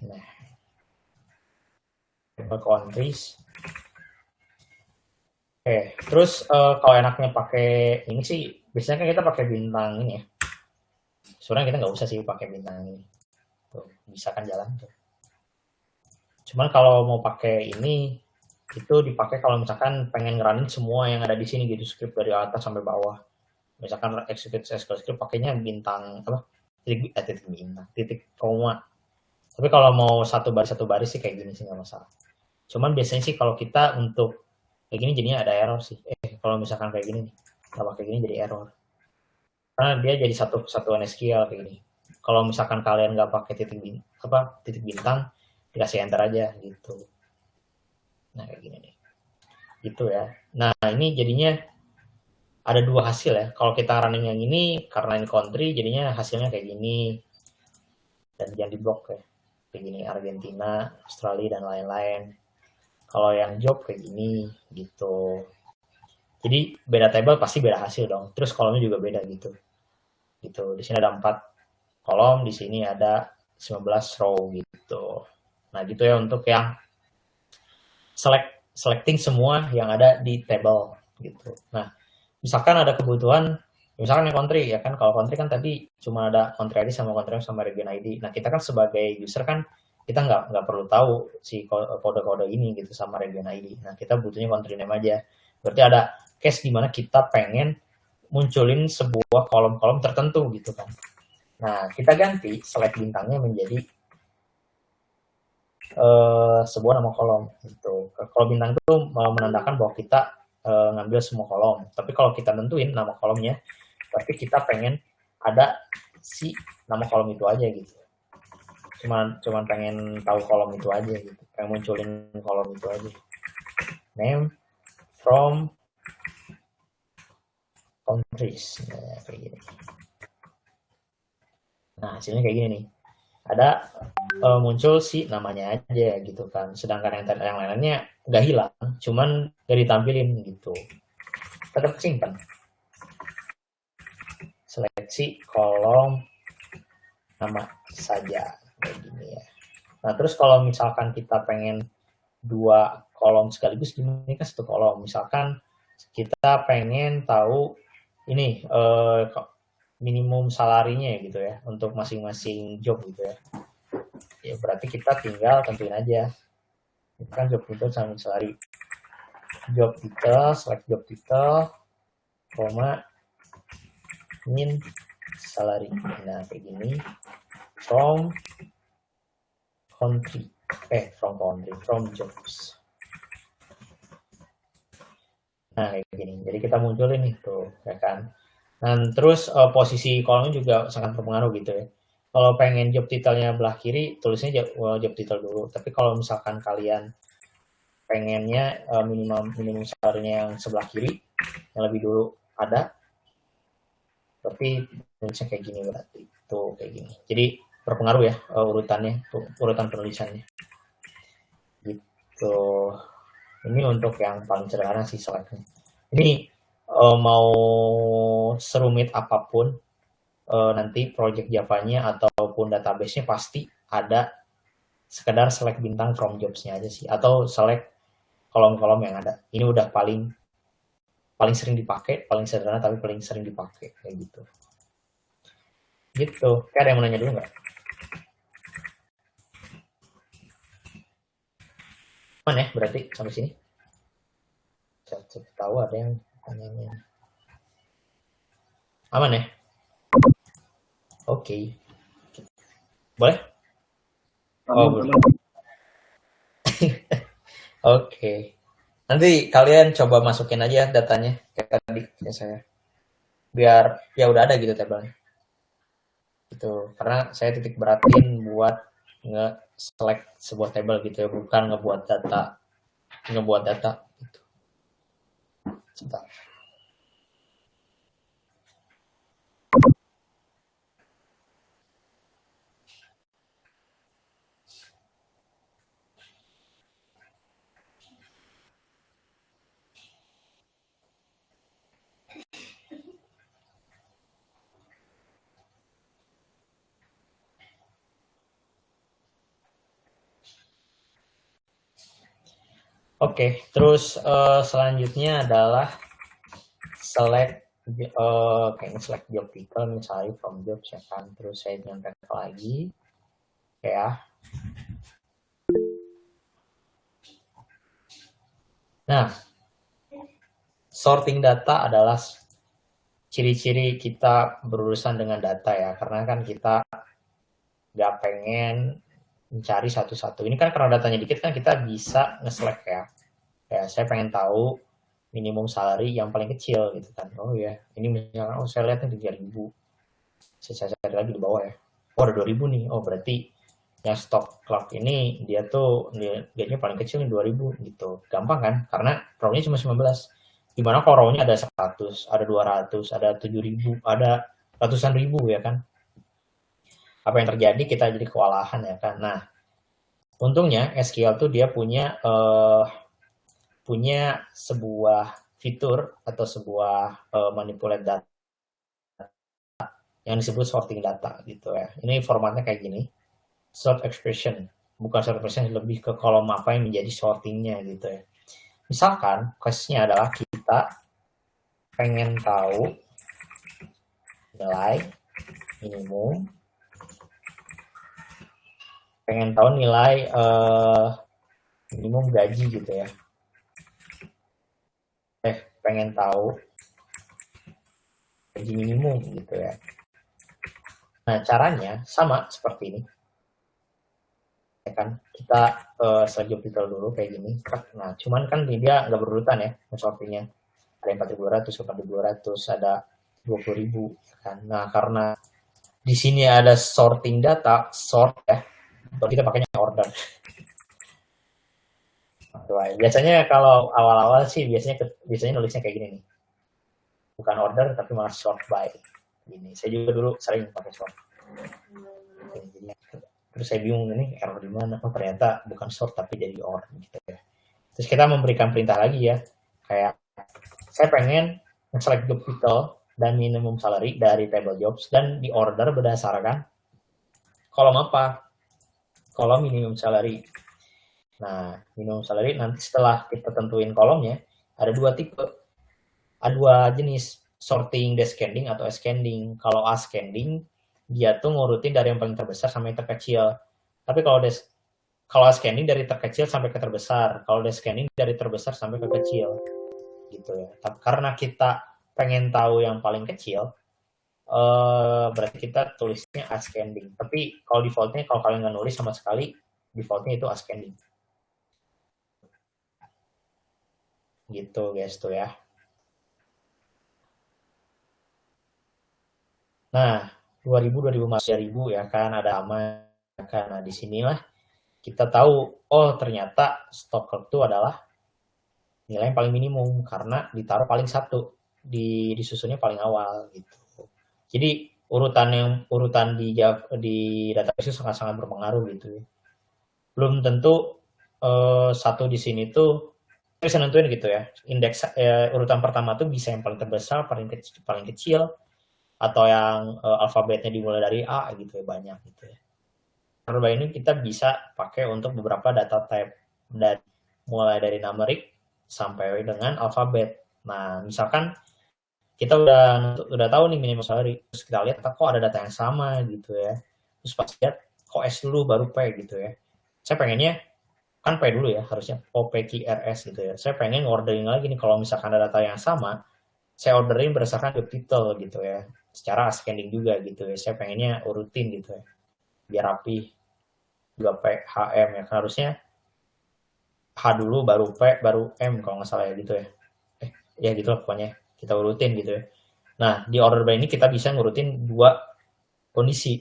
Nah, table countries. Oke, terus kalau enaknya pakai ini sih, biasanya kan kita pakai bintang ini ya. Sebenarnya kita nggak usah sih pakai bintang ini. Tuh, bisa kan jalan tuh. Cuman kalau mau pakai ini, itu dipakai kalau misalkan pengen ngeranin semua yang ada di sini gitu, script dari atas sampai bawah. Misalkan execute SQL script pakainya bintang apa? Titik koma. Tapi kalau mau satu baris sih kayak gini sih nggak masalah. Cuman biasanya sih kalau kita untuk kayak gini jadinya ada error sih. Kalau misalkan kayak gini, kalau kayak gini jadi error. Karena dia jadi satuan SQL kayak gini. Kalau misalkan kalian nggak pakai titik bintang, dikasih enter aja gitu. Nah, kayak gini nih. Gitu ya. Nah, ini jadinya ada 2 hasil ya. Kalau kita running yang ini, karena ini country, jadinya hasilnya kayak gini. Dan jangan diblok ya. Kayak gini, Argentina, Australia, dan lain-lain. Kalau yang job kayak gini, gitu. Jadi, beda table pasti beda hasil dong. Terus kolomnya juga beda gitu. Gitu. Di sini ada 4 kolom, di sini ada 19 row gitu. Nah, gitu ya untuk yang selecting semua yang ada di table gitu. Nah, misalkan ada kebutuhan, misalkan yang country ya kan, kalau country kan tadi cuma ada country ID sama country name sama region ID. Nah, kita kan sebagai user kan kita nggak perlu tahu si kode-kode ini gitu sama region ID. Nah, kita butuhnya country name aja. Berarti ada case di mana kita pengen munculin sebuah kolom-kolom tertentu gitu kan. Nah, kita ganti select bintangnya menjadi sebuah nama kolom gitu. Kalau bintang itu menandakan bahwa kita ngambil semua kolom. Tapi kalau kita nentuin nama kolomnya, berarti kita pengen ada si nama kolom itu aja gitu. Cuman pengen tahu kolom itu aja gitu. Pengen munculin kolom itu aja. Name, from, countries. Nah, kayak gini. Nah, hasilnya kayak gini nih. Ada muncul si namanya aja gitu kan. Sedangkan yang lainnya nggak hilang, cuman nggak ditampilin gitu. Tetap simpan. seleksi kolom nama saja kayak gini ya. Nah terus kalau misalkan kita pengen 2 kolom sekaligus, gini kan 1 kolom. Misalkan kita pengen tahu ini minimum salarinya gitu ya untuk masing-masing job gitu ya. Ya berarti kita tinggal tentuin aja. Ini kan job title sama salary. Job title, select job title, koma, min salary. Nah kayak gini. From jobs. Nah kayak gini. Jadi kita munculin nih tuh, ya kan. Dan terus posisi kolomnya juga sangat berpengaruh gitu ya. Kalau pengen job title-nya belah kiri, tulisnya job title dulu. Tapi kalau misalkan kalian pengennya minimum salary-nya yang sebelah kiri, yang lebih dulu ada, tapi tulisnya kayak gini berarti. Tuh kayak gini. Jadi berpengaruh ya urutannya, urutan penulisannya. Gitu. Ini untuk yang paling sederhana sih select-nya. Ini mau serumit apapun nanti project Java-nya ataupun database-nya pasti ada sekedar select bintang from jobs-nya aja sih, atau select kolom-kolom yang ada. Ini udah paling sering dipakai, paling sederhana tapi paling sering dipakai kayak gitu. Gitu. Kayak ada yang mau nanya dulu nggak? Aman ya berarti sampai sini? Saya tahu ada yang tanya. Aman ya? Oke. Boleh? Oh, boleh. Oke. Nanti kalian coba masukin aja datanya kayak tadi ya saya. Biar ya udah ada gitu tabelnya. Gitu. Karena saya titik beratin buat nge-select sebuah tabel gitu ya, bukan ngebuat data gitu. Sebentar. Oke, terus selanjutnya adalah select select job title misalnya from jobs ya kan. Terus saya nyontek lagi ya. Nah, sorting data adalah ciri-ciri kita berurusan dengan data ya, karena kan kita nggak pengen mencari satu-satu. Ini kan karena datanya dikit kan kita bisa nge-select ya. Ya, saya pengen tahu minimum salary yang paling kecil gitu kan. Oh ya, ini misalkan saya lihat nih 3.000. Saya cari lagi di bawah ya. Oh, ada 2.000 nih. Oh, berarti yang stock clock ini dia gajinya paling kecil nih 2.000 gitu. Gampang kan? Karena row-nya cuma 19. Gimana kalau row-nya ada 100, ada 200, ada 7.000, ada ratusan ribu ya kan? Apa yang terjadi, kita jadi kewalahan ya kan. Nah, untungnya SQL tuh dia punya sebuah fitur atau sebuah manipulate data yang disebut sorting data gitu ya. Ini formatnya kayak gini, sort expression, bukan sort expression, lebih ke kolom apa yang menjadi sortingnya gitu ya. Misalkan case-nya adalah kita pengen tahu nilai minimum, pengen tahu nilai minimum gaji gitu ya. Pengen tahu gaji minimum gitu ya. Nah, caranya sama seperti ini. Ya kan, kita select job title dulu kayak gini. Nah, cuman kan dia nggak berurutan ya sortingnya. Ada yang 4.200, 4.200, ada 20.000 kan. Nah, karena di sini ada sorting data, sort ya. Kalau kita pakainya order. Biasanya kalau awal-awal sih biasanya nulisnya kayak gini nih. Bukan order tapi malah sort by. Gini. Saya juga dulu sering pakai sort. Jadi, terus saya bingung ini error di mana? Oh, ternyata bukan sort tapi jadi or gitu ya. Terus kita memberikan perintah lagi ya. Kayak saya pengen select job title dan minimum salary dari table jobs dan di order berdasarkan kolom apa? Kolom minimum salary. Nah, minimum salary nanti setelah kita tentuin kolomnya, ada dua tipe. Ada dua jenis, sorting descending atau ascending. Kalau ascending, dia tuh ngurutin dari yang paling terbesar sampai yang terkecil. Tapi kalau ascending dari terkecil sampai ke terbesar, kalau descending dari terbesar sampai ke kecil. Gitu ya. Karena kita pengen tahu yang paling kecil, berarti kita tulisnya ascending. Tapi kalau defaultnya, kalau kalian nggak nulis sama sekali, defaultnya itu ascending. Gitu guys tuh ya. Nah, 2000, 2000 ya kan, ada aman. Nah, disinilah kita tahu, oh ternyata stock curve itu adalah nilai yang paling minimum karena ditaruh paling satu, disusunnya paling awal gitu. Jadi urutan di database itu sangat-sangat berpengaruh gitu. Belum tentu satu di sini tuh bisa nentuin gitu ya. Indeks urutan pertama tuh bisa yang paling terbesar, paling kecil, atau yang alfabetnya dimulai dari A gitu ya, banyak gitu ya. Karena ini kita bisa pakai untuk beberapa data type, dan mulai dari numeric sampai dengan alfabet. Nah, misalkan kita udah tahu nih minimum salary, terus kita lihat kok ada data yang sama gitu ya. Terus pas lihat kok S dulu baru P gitu ya. Saya pengennya kan P dulu ya, harusnya OPQRS gitu ya. Saya pengen ordering lagi nih, kalau misalkan ada data yang sama, saya orderin berdasarkan job title gitu ya. Secara ascending juga gitu ya. Saya pengennya urutin gitu ya. Biar rapi. Juga P, HM ya. Kan harusnya H dulu, baru P, baru M kalau nggak salah ya gitu ya. Ya gitu lah pokoknya. Kita urutin gitu ya. Nah, di order by ini kita bisa ngurutin dua kondisi.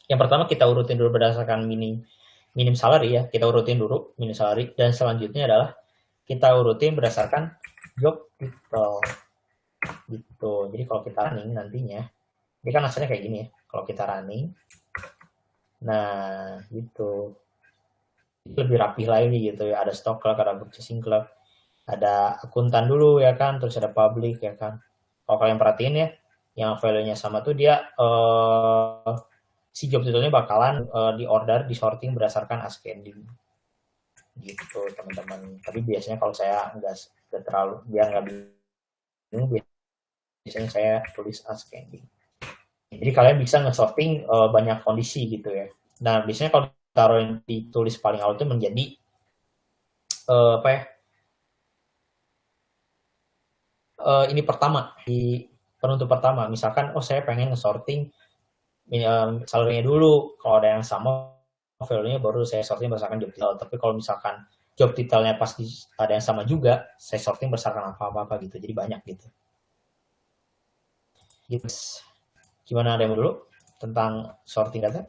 Yang pertama kita urutin dulu berdasarkan minim salary ya. Kita urutin dulu minim salary. Dan selanjutnya adalah kita urutin berdasarkan job title. Gitu. Jadi kalau kita running nantinya, ini kan hasilnya kayak gini ya. Kalau kita running, nah gitu. Lebih rapih lagi gitu ya. Ada stock club, ada purchasing club, ada akuntan dulu ya kan, terus ada public ya kan. Kalau kalian perhatiin ya, yang value-nya sama tuh dia si job title-nya bakalan di order, di sorting berdasarkan ascending. Gitu teman-teman. Tapi biasanya kalau saya nggak terlalu, biar nggak bingung, biasanya saya tulis ascending. Jadi kalian bisa nge-sorting banyak kondisi gitu ya. Nah, biasanya kalau taruh yang ditulis paling awal itu menjadi apa ya? Ini pertama, di penentu pertama. Misalkan, oh saya pengen nge-sorting salary-nya dulu. Kalau ada yang sama, value-nya baru saya sorting berdasarkan job title. Tapi kalau misalkan job title-nya pasti ada yang sama juga, saya sorting berdasarkan apa-apa gitu. Jadi banyak gitu. Yes. Gimana demo dulu tentang sorting data?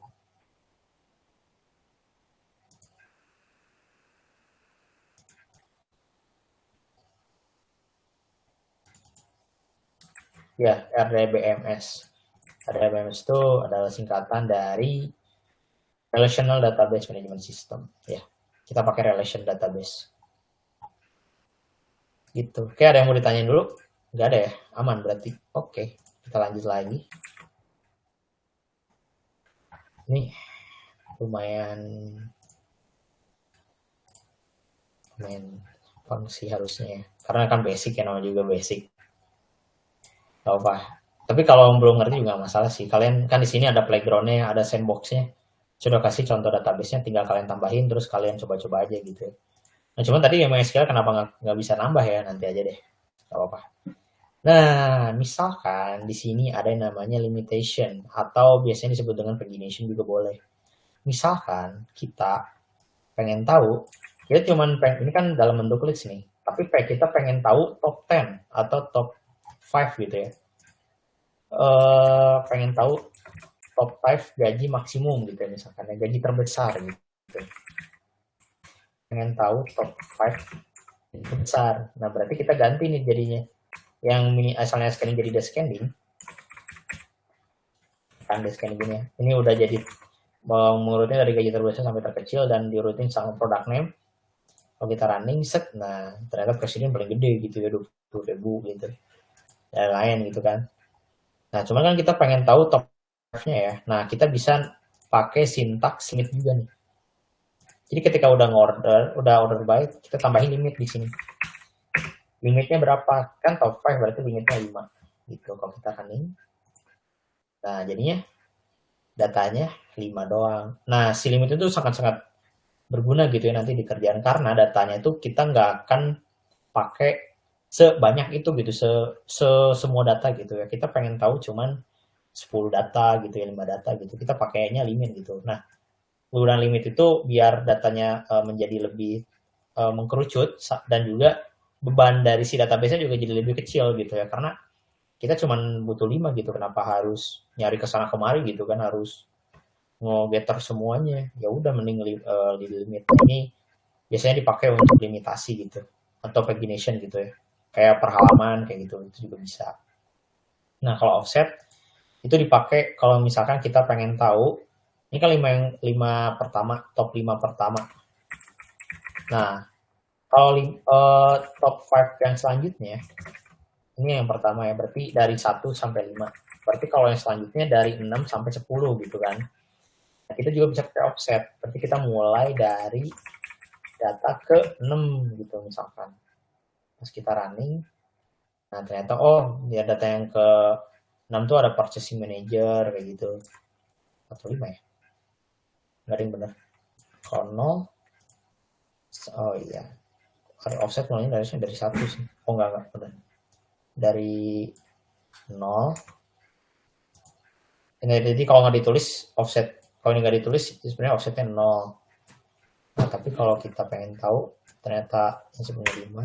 Ya, RDBMS. RDBMS itu adalah singkatan dari Relational Database Management System. Ya, kita pakai Relation Database. Gitu. Oke, ada yang mau ditanyain dulu? Nggak ada ya? Aman berarti. Oke, kita lanjut lagi. Ini lumayan fungsi harusnya ya. Karena kan basic ya, namanya juga basic. Gak apa. Tapi kalau belum ngerti juga masalah sih. Kalian kan di sini ada playground-nya, ada sandbox-nya. Sudah kasih contoh database-nya, tinggal kalian tambahin, terus kalian coba-coba aja gitu. Nah, cuman tadi MySQL kenapa nggak bisa nambah ya? Nanti aja deh. Gak apa. Nah, misalkan di sini ada yang namanya limitation, atau biasanya disebut dengan pagination juga boleh. Misalkan kita pengen tahu, kita cuman ini kan dalam bentuk list nih, tapi kita pengen tahu top 10 atau top 5 gitu ya. Pengen tahu top 5 gaji maksimum gitu ya, misalkan ya, gaji terbesar gitu. Pengen tahu top 5 gaji terbesar. Nah, berarti kita ganti nih jadinya. Yang asalnya scanning jadi descending. Kan descending gini ya. Ini udah jadi mengurutin dari gaji terbesar sampai terkecil dan diurutin sama product name. Kalau kita running set, nah ternyata presiden paling gede gitu ya, 20.000 gitu. dan lain gitu kan. Nah, cuman kan kita pengen tahu top 5-nya ya. Nah, kita bisa pakai syntax limit juga nih. Jadi ketika udah order by, kita tambahin limit di sini. Limitnya berapa? Kan top 5 berarti limitnya 5. Gitu kalau kita running. Nah, jadinya datanya 5 doang. Nah, si limit itu sangat-sangat berguna gitu ya nanti di kerjaan, karena datanya itu kita nggak akan pakai sebanyak itu gitu, semua data gitu ya. Kita pengen tahu cuman 10 data gitu ya, 5 data gitu. Kita pakainya limit gitu. Nah, penggunaan limit itu biar datanya menjadi lebih mengkerucut, dan juga beban dari si database-nya juga jadi lebih kecil gitu ya. Karena kita cuman butuh 5 gitu. Kenapa harus nyari kesana kemari gitu kan, harus nge-getter semuanya. Ya udah mending limit. Ini biasanya dipakai untuk limitasi gitu atau pagination gitu ya. Kayak per halaman kayak gitu, itu juga bisa. Nah, kalau offset itu dipakai kalau misalkan kita pengen tahu, ini kan 5 pertama, top 5 pertama. Nah, kalau top 5 yang selanjutnya, ini yang pertama ya, berarti dari 1 sampai 5. Berarti kalau yang selanjutnya dari 6 sampai 10 gitu kan. Nah, kita juga bisa pakai offset. Berarti kita mulai dari data ke 6 gitu misalkan. Pas kita running, nah ternyata ya data yang ke 6 tuh ada purchasing manager kayak gitu. Atau 5 ya? Nggak ada yang benar. Kalau 0, oh iya. Offset mulainya dari 1 sih. Oh enggak benar. Dari 0. Ini jadi kalau nggak ditulis offset, kalau ini nggak ditulis itu sebenarnya offsetnya 0. Nah, tapi kalau kita pengen tahu ternyata ini sebenarnya 5,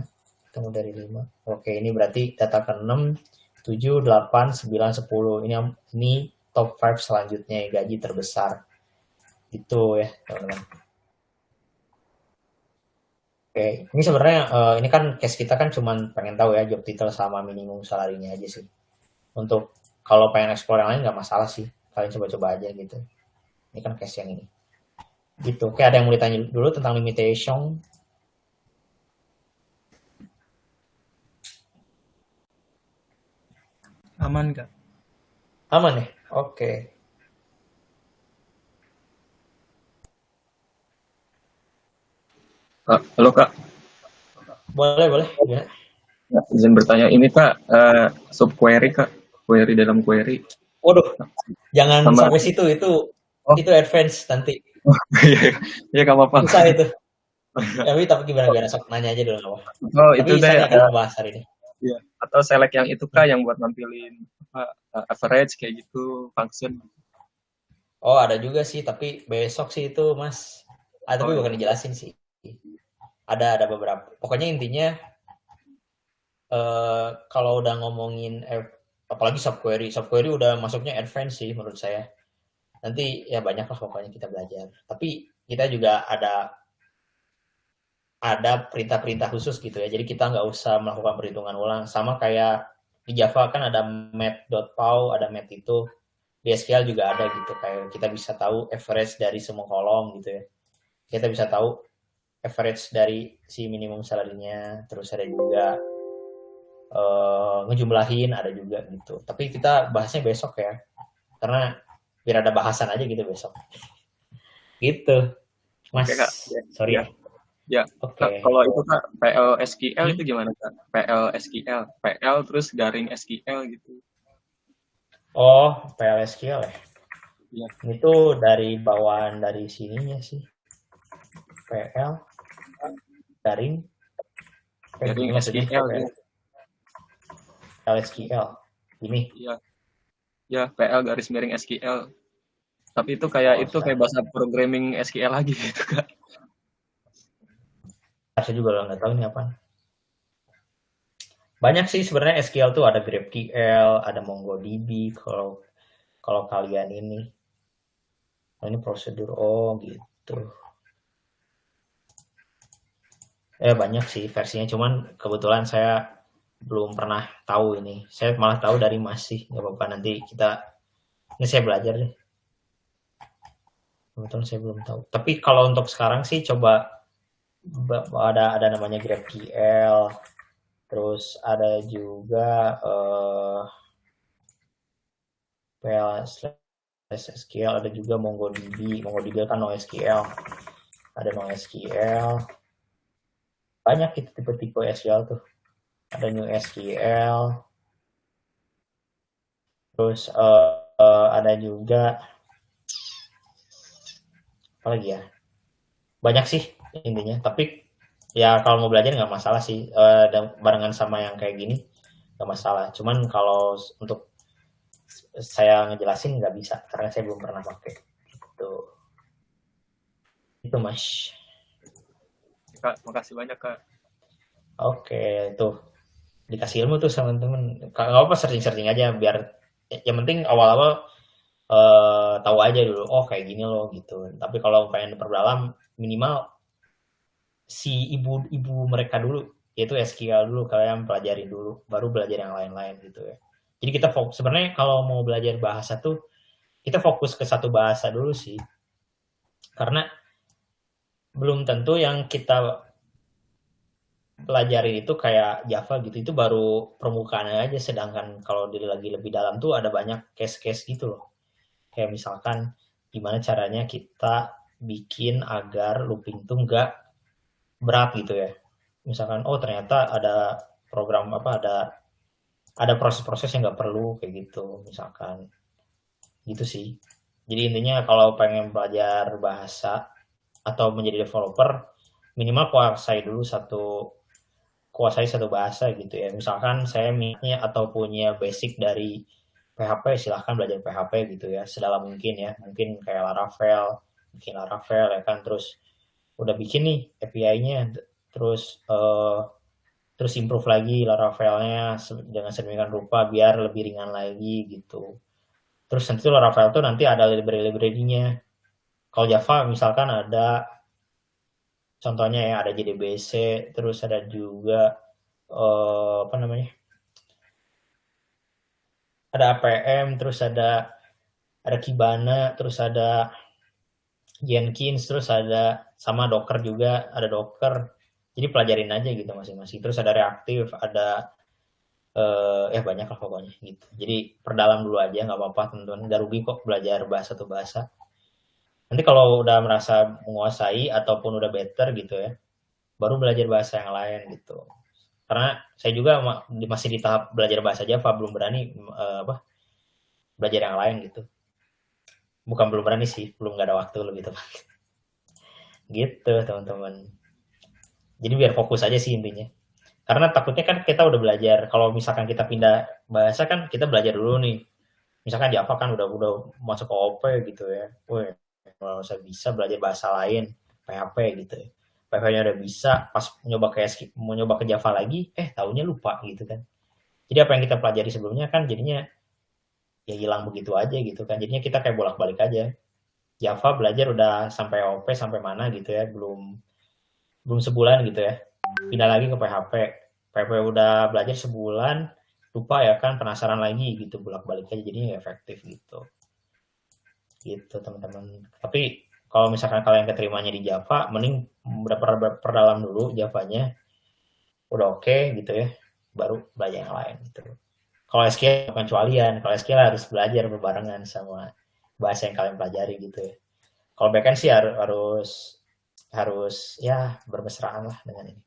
kita mulai dari 5. Oke, ini berarti data ke 6, 7, 8, 9, 10. Ini top 5 selanjutnya gaji terbesar. Itu ya, teman-teman. Oke, ini sebenarnya ini kan case kita kan cuman pengen tahu ya job title sama minimum salarinya aja sih. Untuk kalau pengen explore yang lain nggak masalah sih, kalian coba-coba aja gitu. Ini kan case yang ini. Gitu. Oke, ada yang mau ditanya dulu tentang limitation? Aman nggak? Aman ya? Oke. Kak, halo Kak. Boleh. Ya. Ya, izin bertanya, ini Kak, subquery Kak, query dalam query. Waduh, jangan Sama- sampai situ, itu advance nanti. Iya nggak apa-apa. Susah itu. Tapi gimana? Sok nanya aja dulu. Oh, Tapi itu deh saya ada. akan bahas hari ini. Iya. Atau select yang itu Kak, yang buat nampilin average kayak gitu, function. Oh, ada juga sih, tapi besok sih itu, Mas. Tapi Oh, bukan dijelasin sih. Ada beberapa. Pokoknya intinya kalau udah ngomongin apalagi subquery udah masuknya advance sih menurut saya. Nanti ya banyak lah pokoknya kita belajar. Tapi kita juga ada perintah-perintah khusus gitu ya. Jadi kita nggak usah melakukan perhitungan ulang. Sama kayak di Java kan ada math.pow, ada math itu. Di SQL juga ada gitu. Kayak kita bisa tahu average dari semua kolom gitu ya. Kita bisa tahu average dari si minimum salary-nya. Terus ada juga ngejumlahin, ada juga gitu. Tapi kita bahasnya besok ya. Karena biar ada bahasan aja gitu besok. Gitu. Mas, Oke, Kak. sorry ya. Ya, Oke. Kak, kalau itu Kak, PL SQL itu gimana Kak? PL SQL, PL terus garing SQL gitu. Oh, PLSQL ya? Iya. Itu dari bawaan dari sininya sih. PL garing SQL ya. PLSQL ini. Iya. Ya, PL garis miring SQL. Tapi itu kayak kayak bahasa programming SQL lagi gitu Kak. Saya juga nggak tahu ini apa. Banyak sih sebenarnya SQL tuh, ada GraphQL, ada MongoDB kalau kalian ini. Ini prosedur gitu. Banyak sih versinya, cuman kebetulan saya belum pernah tahu ini. Saya malah tahu dari Mas sih. Nggak apa-apa, nanti ini saya belajar deh. Kebetulan saya belum tahu. Tapi kalau untuk sekarang sih coba ada namanya GraphQL. Terus ada juga PL/SQL, ada juga MongoDB. MongoDB kan NoSQL. Ada NoSQL. Banyak itu tipe-tipe SQL tuh. Ada NewSQL. Terus ada juga apa lagi ya? Banyak sih intinya. Tapi ya kalau mau belajar nggak masalah sih. Dan barengan sama yang kayak gini nggak masalah. Cuman kalau untuk saya ngejelasin nggak bisa karena saya belum pernah pakai. Gitu. Itu Mas. Kak, makasih banyak Kak. Oke, tuh dikasih ilmu tuh sama temen. Nggak apa searching aja biar yang penting awal-awal tahu aja dulu. Oh kayak gini loh gitu. Tapi kalau pengen diperdalam minimal si ibu mereka dulu, yaitu SQL dulu kalian pelajari dulu, baru belajar yang lain-lain gitu ya. Jadi kita fokus sebenarnya kalau mau belajar bahasa tuh kita fokus ke satu bahasa dulu sih. Karena belum tentu yang kita pelajari itu kayak Java gitu, itu baru permukaannya aja, sedangkan kalau lagi lebih dalam tuh ada banyak case-case gitu loh. Kayak misalkan gimana caranya kita bikin agar looping tuh nggak berat gitu ya. Misalkan oh ternyata ada program ada proses-proses yang nggak perlu kayak gitu misalkan. Gitu sih. Jadi intinya kalau pengen belajar bahasa atau menjadi developer minimal kuasai satu bahasa gitu ya. Misalkan saya minatnya atau punya basic dari PHP, silahkan belajar PHP gitu ya, sedalam mungkin ya. Mungkin kayak Laravel, bikin Laravel ya kan, terus udah bikin nih API-nya, terus improve lagi Laravel-nya dengan sedemikian rupa biar lebih ringan lagi gitu. Terus nanti Laravel tuh nanti ada library-nya. Kalau Java misalkan ada contohnya ya, ada JDBC, terus ada juga ada APM, terus ada Kibana, terus ada Jenkins, terus ada sama Docker juga, ada Docker. Jadi pelajarin aja gitu masing-masing. Terus ada reaktif, ada banyak lah pokoknya gitu. Jadi perdalam dulu aja, nggak apa-apa teman-teman. Nggak rugi kok belajar bahasa tuh bahasa. Nanti kalau udah merasa menguasai ataupun udah better gitu ya, baru belajar bahasa yang lain gitu. Karena saya juga masih di tahap belajar bahasa Java, belum berani belajar yang lain gitu. Bukan belum berani sih, belum nggak ada waktu lebih tepat. Gitu teman-teman. Jadi biar fokus aja sih intinya. Karena takutnya kan kita udah belajar, kalau misalkan kita pindah bahasa kan kita belajar dulu nih. Misalkan Java kan udah masuk ke OP gitu ya. Wih, kalau saya bisa belajar bahasa lain, PHP gitu ya. PHP-nya udah bisa, pas mau nyoba ke Java lagi, tahunya lupa gitu kan. Jadi apa yang kita pelajari sebelumnya kan jadinya ya hilang begitu aja gitu kan. Jadinya kita kayak bolak-balik aja. Java belajar udah sampai OP sampai mana gitu ya, belum sebulan gitu ya. Pindah lagi ke PHP. PHP udah belajar sebulan, lupa ya kan, penasaran lagi gitu, bolak-balik aja, jadinya efektif gitu. Gitu teman-teman. Tapi kalau misalkan kalian keterimanya di Java, mending udah perdalam dulu Javanya, udah oke gitu ya, baru belajar yang lain gitu. Kalau SQL pengecualian, kalau SQL harus belajar berbarengan sama bahasa yang kalian pelajari gitu ya. Kalau backend sih harus ya bermesraan lah dengan ini.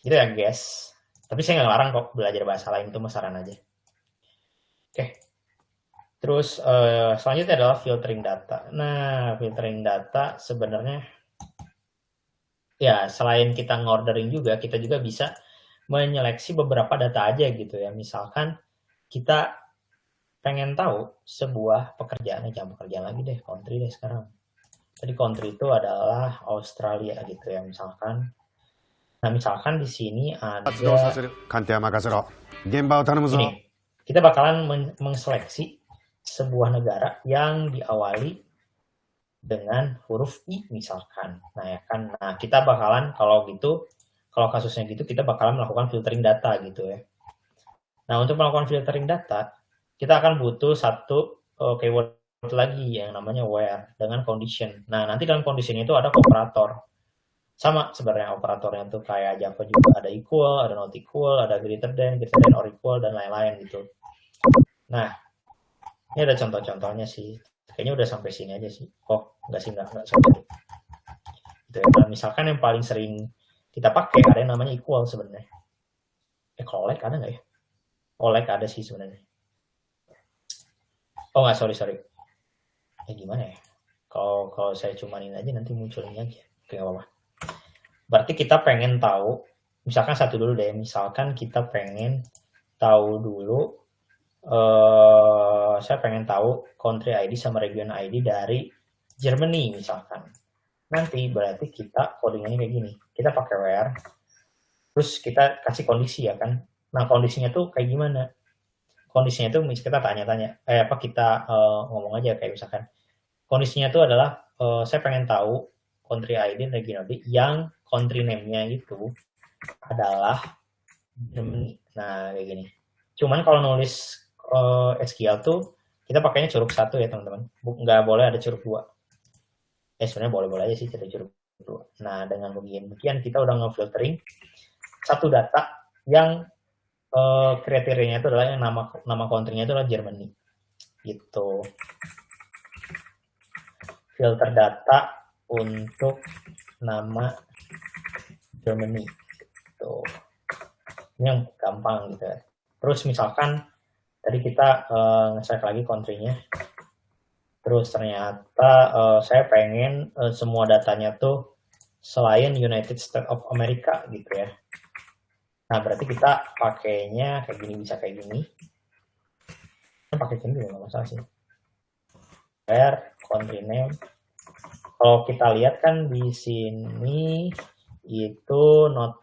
Gitu ya guys. Tapi saya nggak larang kok belajar bahasa lain, itu saran aja. Oke. Terus selanjutnya adalah filtering data. Nah, filtering data sebenarnya ya selain kita ngordering juga, kita juga bisa menyeleksi beberapa data aja gitu ya. Misalkan kita pengen tahu sebuah pekerjaan, jangan pekerjaan lagi deh, country deh sekarang. Jadi country itu adalah Australia gitu ya misalkan. Nah, misalkan di sini ada ini, kita bakalan mengseleksi sebuah negara yang diawali dengan huruf I misalkan. Nah, ya kan. Nah, kita bakalan kalau kasusnya gitu kita bakalan melakukan filtering data gitu ya. Nah, untuk melakukan filtering data, kita akan butuh satu keyword lagi yang namanya where dengan condition. Nah, nanti dalam condition itu ada komparator. Sama sebenarnya operatornya tuh kayak Java juga ada equal, ada not equal, ada greater than or equal, dan lain-lain gitu. Nah, ini ada contoh-contohnya sih. Kayaknya udah sampai sini aja sih. Oh, enggak sih, enggak sampai. Gitu ya. Nah, misalkan yang paling sering kita pakai ada yang namanya equal sebenarnya. Kalau like ada nggak ya? Oh, like ada sih sebenarnya. Oh nggak, sorry. Gimana ya? Kalau saya cumanin aja nanti munculin aja. Oke, nggak apa-apa. Berarti kita pengen tahu, misalkan satu dulu deh. Misalkan kita pengen tahu dulu, saya pengen tahu country ID sama region ID dari Germany misalkan. Nanti berarti kita codingannya kayak gini. Kita pakai where, terus kita kasih kondisi ya kan. Nah kondisinya tuh kayak gimana? Kondisinya tuh kita tanya-tanya. Kita ngomong aja kayak misalkan. Kondisinya tuh adalah saya pengen tahu country ID dan region ID yang country name-nya itu adalah Germany. Nah kayak gini. Cuman kalau nulis SQL tuh kita pakainya curug 1 ya teman-teman. Nggak boleh ada curug 2. Sebenarnya boleh-boleh aja sih ada curug 2. Nah dengan begini kita udah ngefiltering satu data yang kriterianya itu adalah yang nama country-nya itu adalah Germany. Gitu. Filter data untuk nama Germany. Gitu. Ini yang gampang gitu ya. Terus misalkan tadi kita nge-check lagi country-nya. Terus ternyata saya pengen semua datanya tuh selain United States of America gitu ya. Nah berarti kita pakainya kayak gini, bisa kayak gini. Pakai gini juga nggak masalah sih. Where country name. Kalau kita lihat kan di sini itu not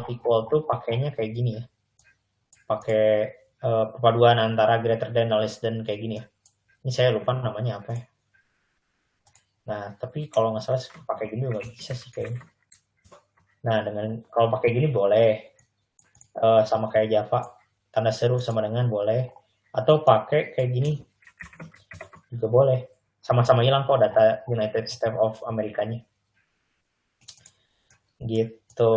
equal tuh pakainya kayak gini ya. Pakai perpaduan antara greater than, less than kayak gini ya. Ini saya lupa namanya apa ya. Nah, tapi kalau nggak salah pakai gini nggak bisa sih kayaknya. Nah, kalau pakai gini boleh. Sama kayak Java, tanda seru sama dengan boleh. Atau pakai kayak gini juga boleh. Sama-sama hilang kok data United States of Amerikanya. Gitu.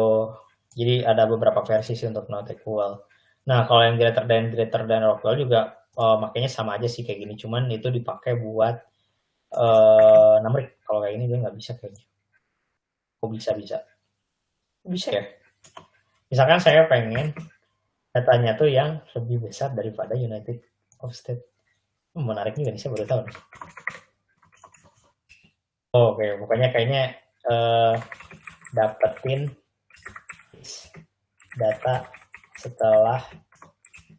Jadi ada beberapa versi sih untuk not equal. Nah, kalau yang greater than or equal juga makanya sama aja sih kayak gini. Cuman itu dipakai buat numeric. Kalau kayak ini dia nggak bisa kayaknya. Kok bisa? Bisa ya? Misalkan saya pengen datanya tuh yang lebih besar daripada United States. Menarik juga nih, saya baru tahu. Oke, pokoknya kayaknya dapetin data setelah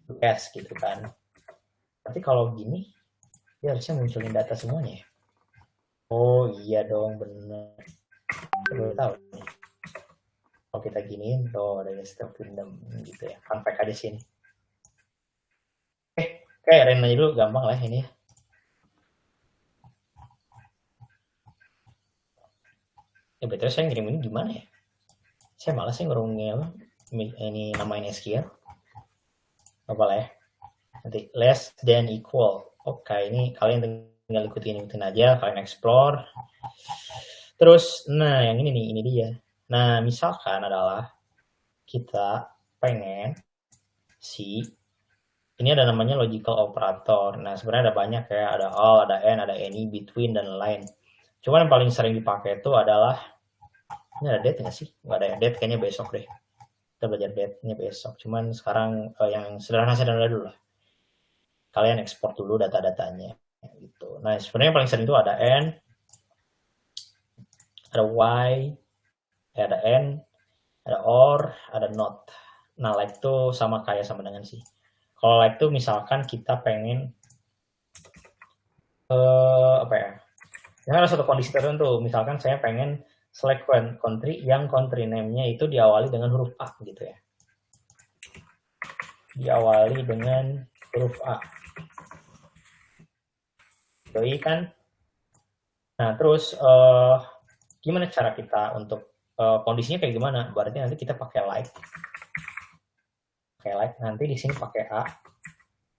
US gitu kan. Tapi kalau gini, dia harusnya munculin data semuanya ya. Oh iya dong, bener. Saya baru tahu nih. Kalau kita giniin, tuh ada State Kingdom gitu ya. Fun fact aja sini. Kayak Rena dulu gampang lah ini. Betul saya ngirim ini gimana ya? Saya malas sih ngerungin ini namain SQL. Apa lah ya? Nanti less than equal. Oke, ini kalian tinggal ikutin aja, kalian explore. Terus, nah yang ini dia. Nah, misalkan adalah kita pengen ini ada namanya logical operator. Nah, sebenarnya ada banyak ya, ada all, ada and, ada any, between, dan lain. Cuman yang paling sering dipakai itu adalah, ini ada date nggak sih? Nggak ada date, kayaknya besok deh. Kita belajar date-nya besok. Cuman sekarang yang sederhana dulu lah. Kalian ekspor dulu data-datanya. Gitu. Nah, sebenarnya yang paling sering itu ada and, ada why, ada and, ada or, ada not. Nah, like itu sama dengan sih. Kalau like itu misalkan kita pengen Misalkan ada satu kondisi tertentu, misalkan saya pengen select country yang country name-nya itu diawali dengan huruf A gitu ya. Diawali dengan huruf A. Yoi kan? Nah, terus gimana cara kita untuk kondisinya kayak gimana? Berarti nanti kita pakai like. Pakai like, nanti di sini pakai A.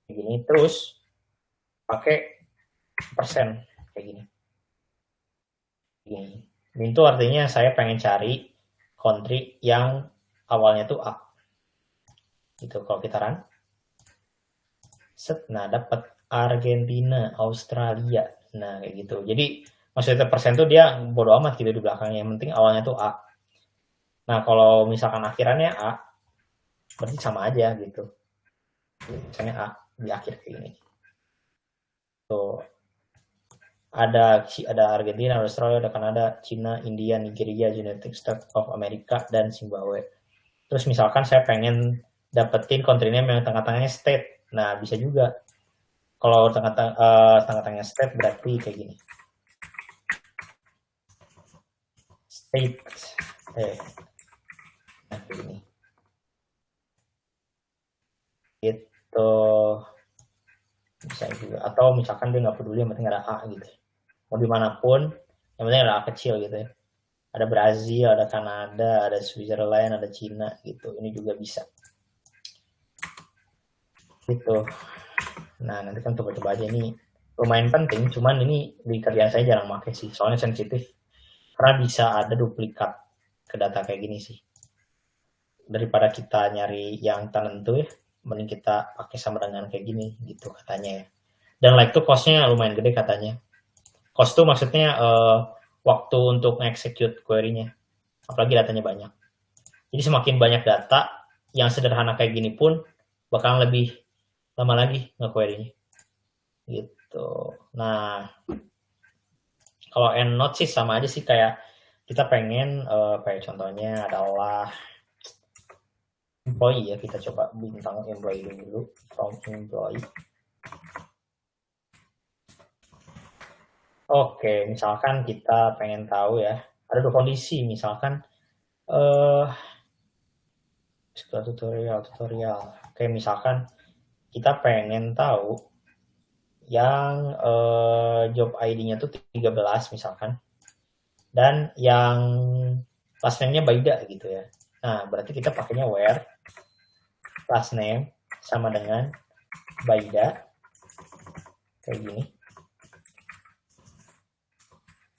Kayak gini, terus pakai persen kayak gini. Min itu artinya saya pengen cari country yang awalnya tuh A. Gitu. Kalau kita run, set, nah dapat Argentina, Australia. Nah, kayak gitu. Jadi maksudnya persen tuh dia bodo amat gitu di belakangnya. Yang penting awalnya tuh A. Nah, kalau misalkan akhirannya A, berarti sama aja gitu. Misalnya A di akhir kayak gini. Tuh. Ada Argentina, Australia, ada Kanada, Cina, India, Nigeria, United States of America, dan Zimbabwe. Terus misalkan saya pengen dapetin country name yang tengah-tengahnya state. Nah, bisa juga. Kalau tengah-tengahnya state berarti kayak gini. State. Nah, kayak gini. Gitu. Bisa juga. Atau misalkan dia nggak peduli, yang penting ada A gitu. Mau dimanapun, yang penting ada A kecil gitu ya. Ada Brazil, ada Kanada, ada Switzerland, ada Cina gitu. Ini juga bisa. Gitu. Nah, nanti kan coba-coba aja, ini lumayan penting, cuman ini di kerjaan saya jarang pakai sih, soalnya sensitif. Karena bisa ada duplikat ke data kayak gini sih. Daripada kita nyari yang tentu ya, mending kita pakai sama dengan kayak gini gitu katanya ya. Dan like tuh cost-nya lumayan gede katanya. Cost tuh maksudnya waktu untuk nge-execute query-nya. Apalagi datanya banyak. Jadi semakin banyak data yang sederhana kayak gini pun bakalan lebih lama lagi nge-query-nya. Gitu. Nah, kalau EndNote sih sama aja sih, kayak kita pengen kayak contohnya adalah employee ya, kita coba bintang employee dulu, from employee. Oke, misalkan kita pengen tahu ya, ada dua kondisi, misalkan tutorial. Oke, misalkan kita pengen tahu yang job ID-nya tuh 13 misalkan, dan yang last name-nya Baida gitu ya. Nah, berarti kita pakainya where last name sama dengan Baida kayak gini.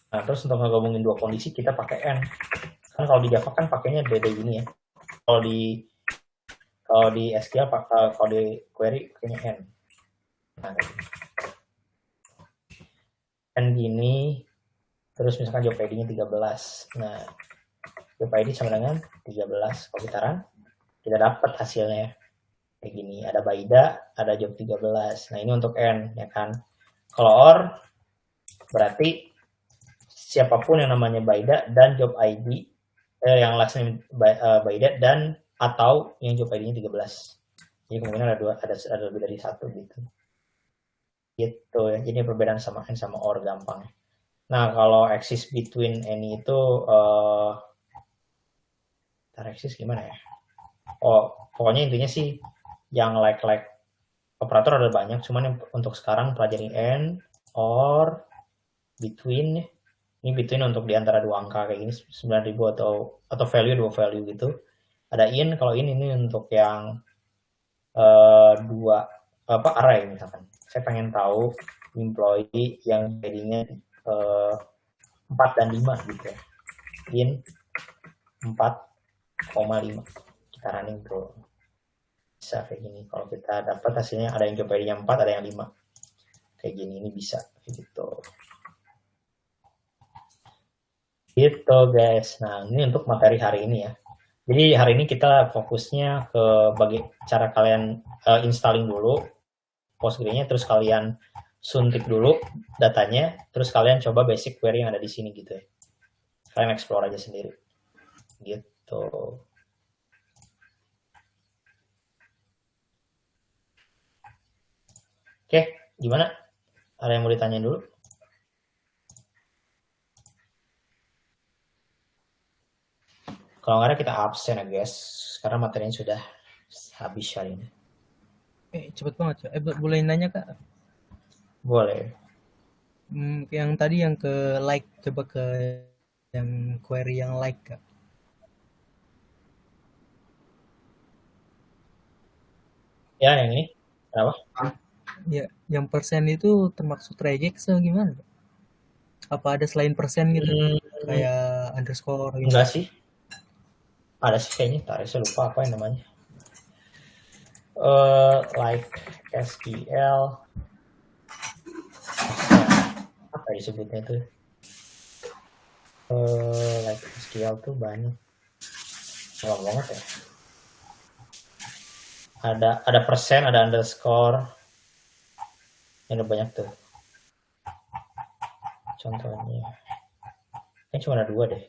Nah, terus untuk ngegabungin dua kondisi kita pakai N. Kan kalau di Java kan pakainya beda gini ya. Kalau di SQL kalau di query pakainya N. Nah, kayak gini. N gini. Terus misalkan job ID-nya 13. Nah, job ID sama dengan 13. Kalau kita run, kita dapat hasilnya kayak gini. Ada Baida, ada job 13. Nah, ini untuk N ya kan. Kalau OR berarti siapapun yang namanya Baida dan job ID yang last name Baida dan atau yang job ID-nya 13. Jadi kemungkinan ada lebih dari satu gitu. Gitu ya. Jadi perbedaan sama N sama OR gampang. Nah, kalau exist between any itu exist gimana ya? Oh, pokoknya intinya sih yang like operator ada banyak, cuman yang untuk sekarang pelajari N, OR, between. Ini between untuk di antara dua angka kayak gini 9.000 atau value, dua value gitu. Ada in, kalau ini untuk yang dua array misalkan. Saya pengen tahu employee yang jadinya 4 dan 5 gitu ya. In 4,5. Kita running tuh. Bisa kayak gini. Kalau kita dapat hasilnya ada yang job ID-nya 4, ada yang 5. Kayak gini, ini bisa kayak gitu. Gitu guys. Nah, ini untuk materi hari ini ya. Jadi hari ini kita fokusnya ke cara kalian installing dulu Postgre-nya, terus kalian suntik dulu datanya, terus kalian coba basic query yang ada di sini gitu ya. Kalian explore aja sendiri. Gitu. Oke, gimana? Ada yang mau ditanya dulu? Kalau nggak ada kita absen ya guys, karena materinya sudah habis hari ini. Cepet banget ya. Boleh nanya kak? Boleh. Yang tadi yang ke like, coba ke yang query yang like kak. Ya, yang ini. Kenapa? Ya, yang persen itu termasuk regex atau gimana? Apa ada selain persen gitu? kayak underscore gitu. Enggak sih. Ada sih kayaknya, saya lupa apa yang namanya. Like SQL. Apa disebutnya tuh? Like SQL tuh banyak. Lama banget ya. Ada persen, ada underscore. Ada banyak tuh. Contohnya. Kayaknya cuma ada 2 deh.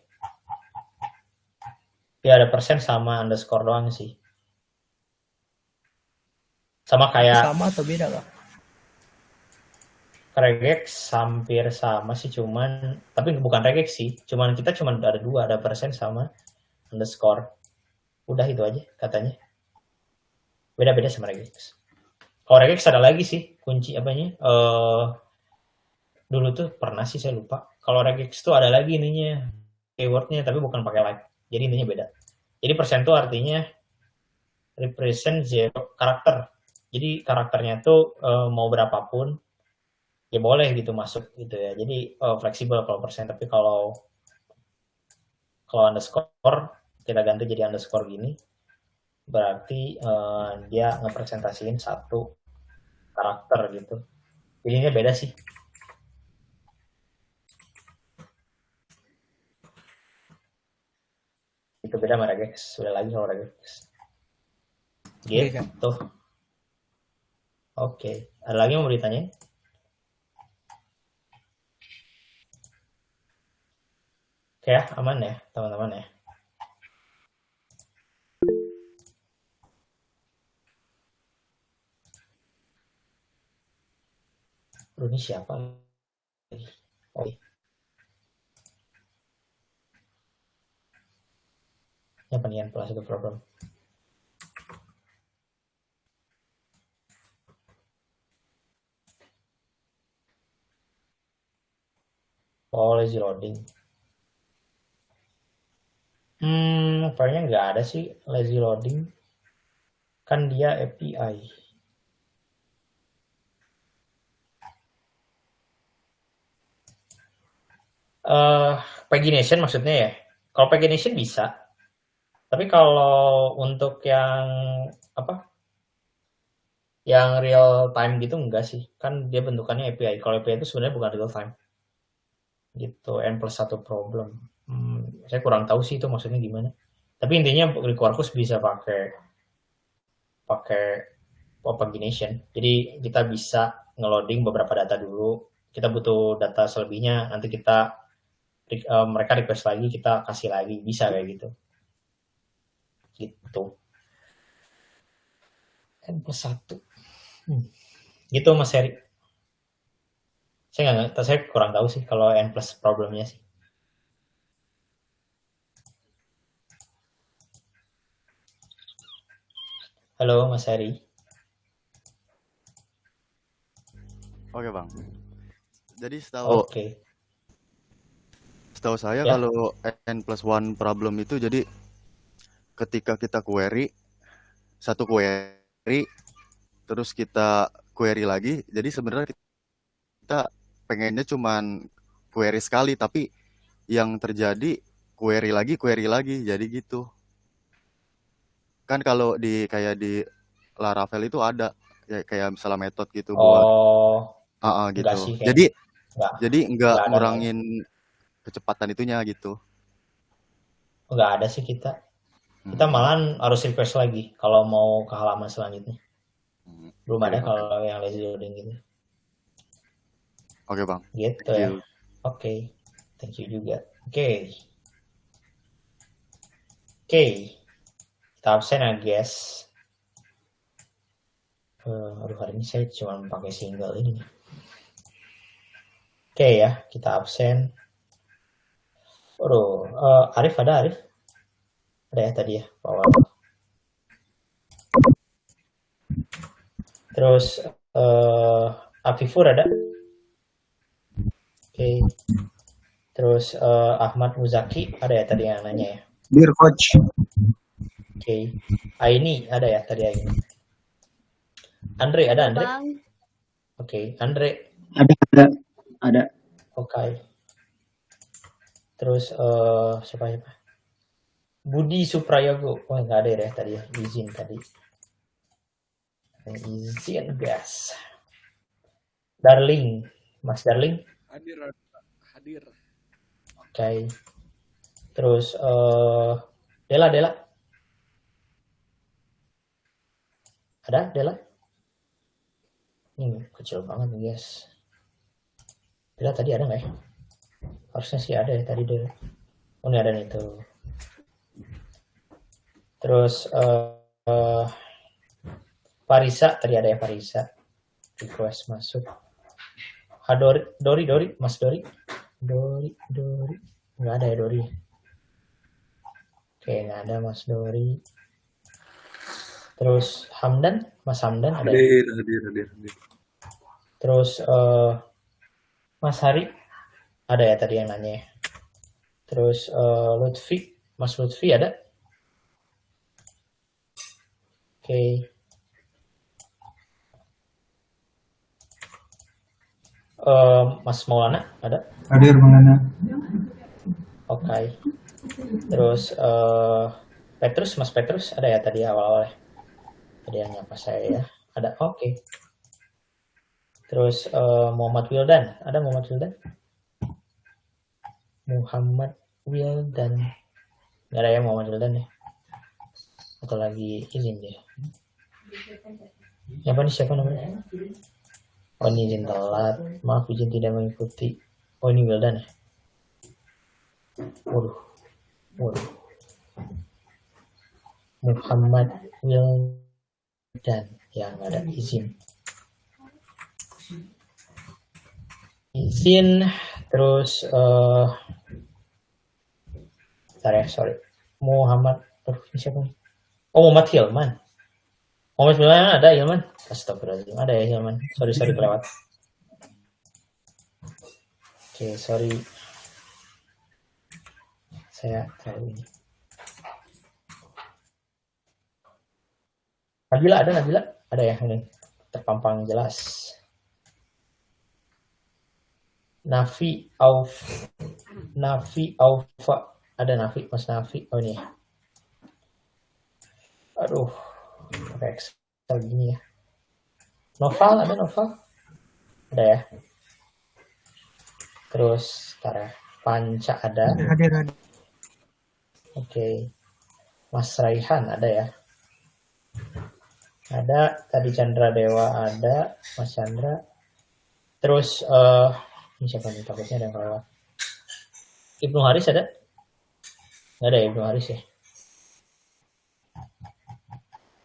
Ya ada persen sama underscore doang sih. Sama kayak Sama atau beda Kak? regex hampir sama sih, cuman tapi bukan regex sih, cuman kita cuma ada 2, ada persen sama underscore. Udah itu aja katanya. Beda-beda sama regex. Kalau regex ada lagi sih kunci apanya? Dulu tuh pernah sih saya lupa. Kalau regex tuh ada lagi ininya keywordnya tapi bukan pakai like. Jadi intinya beda. Jadi persen tuh artinya represent 0 karakter. Jadi karakternya tuh mau berapapun ya boleh gitu masuk gitu ya. Jadi fleksibel kalau persen. Tapi kalau underscore kita ganti jadi underscore gini, berarti dia ngepresentasiin 1 karakter gitu. Jadinya beda sih. Itu beda sama regex. Sudah lagi kalau regex. Gitu. Oke. Ada lagi yang mau ditanyain? Oke ya, aman ya teman-teman ya. Ini siapa? Oh, ini pendian plus itu problem. Oh, lazy loading. Kayaknya nggak ada sih lazy loading. Kan dia API. Pagination maksudnya ya. Kalau pagination bisa. Tapi kalau untuk yang apa? Yang real time gitu enggak sih. Kan dia bentukannya API. Kalau API itu sebenarnya bukan real time. Gitu, N+1 problem. Saya kurang tahu sih itu maksudnya gimana. Tapi intinya Quarkus bisa pakai pagination. Jadi kita bisa ngeloading beberapa data dulu. Kita butuh data selebihnya, nanti mereka request lagi, kita kasih lagi, bisa kayak gitu. Gitu. N+1. Gitu Mas Heri. Saya kurang tahu sih kalau N+ problemnya sih. Halo Mas Heri. Oke Bang. Jadi setahu saya Ya. kalau N+1 problem itu jadi ketika kita query satu query terus kita query lagi, jadi sebenarnya kita pengennya cuman query sekali tapi yang terjadi query lagi jadi gitu. Kan kalau kayak di Laravel itu ada kayak misalnya metode gitu buat gitu. Sih, jadi nggak ngurangin kecepatan itunya gitu. Nggak ada sih kita. Kita malahan harus request lagi kalau mau ke halaman selanjutnya. Belum ada kalau yang lazy loading gitu. Oke Bang. Gitu ya. Oke. Thank you juga. Oke. Kita absen I guess. Aduh hari ini saya cuma pakai single ini. Oke ya, kita absen. Aduh, Arif ada Arif? Ada ya tadi ya, Pak. Terus Afifur ada? Oke. Terus Ahmad Muzaki ada ya tadi yang nanya ya? Dear Coach. Oke. Aini ada ya tadi Aini? Andre ada Andre? Oke, Andre. Ada. Oke. Terus siapa? Budi Suprayogo. Oh nggak ada ya tadi ya. Izin tadi. Izin guys. Darling, Mas Darling. Hadir. Oke. Terus Dela. Ada Dela? Ini kecil banget nih guys. Dela tadi ada nggak ya? Harusnya sih ada ya tadi Dela. Oh ini ada nih tuh. Terus Farisa tadi ada ya Farisa. Request masuk. Dori, Mas Dori. Dori. Nggak ada ya Dori. Oke, nggak ada Mas Dori. Terus Hamdan, Mas Hamdan ada. Hadir. Terus Mas Hari ada ya tadi yang nanya. Terus Lutfi, Mas Lutfi ada. Oke. Mas Maulana ada. Hadir Maulana. Oke. Terus Petrus, Mas Petrus ada ya tadi awal-awal. Tadi yang nyapa saya ya. Ada. Oke. Terus Muhammad Wildan, ada Muhammad Wildan? Muhammad Wildan. Nggak ada ya Muhammad Wildan ya? Atau lagi izin dia? Siapa namanya? Oh ini izin telat. Maaf izin tidak mengikuti. Oh ini Wildan ya? Waduh. Muhammad Wildan. Ya nggak ada izin. Terus bentar ya, sorry. Muhammad, ini siapa nih? Oh Muhammad Hilman. Muhammad Hilman ada Hilman? Astagfirullahaladzim, ada ya Hilman. Sorry kelewat. Oke, sorry. Saya tahu ini. Nabila? Ada ya ini terpampang jelas. Nafi Aufa ada Nafi, Mas Nafi. Oh ini ya. Aduh, pakai Excel gini ya. Noval ada ya. Terus ntar ya. Panca ada. Hadir. Oke. Mas Raihan ada ya. Ada. Tadi Chandra Dewa ada. Mas Chandra. Terus ini siapa nih? Takutnya ada yang kelewat. Ibnu Haris ada? Nggak ada ya Ibnu Haris ya?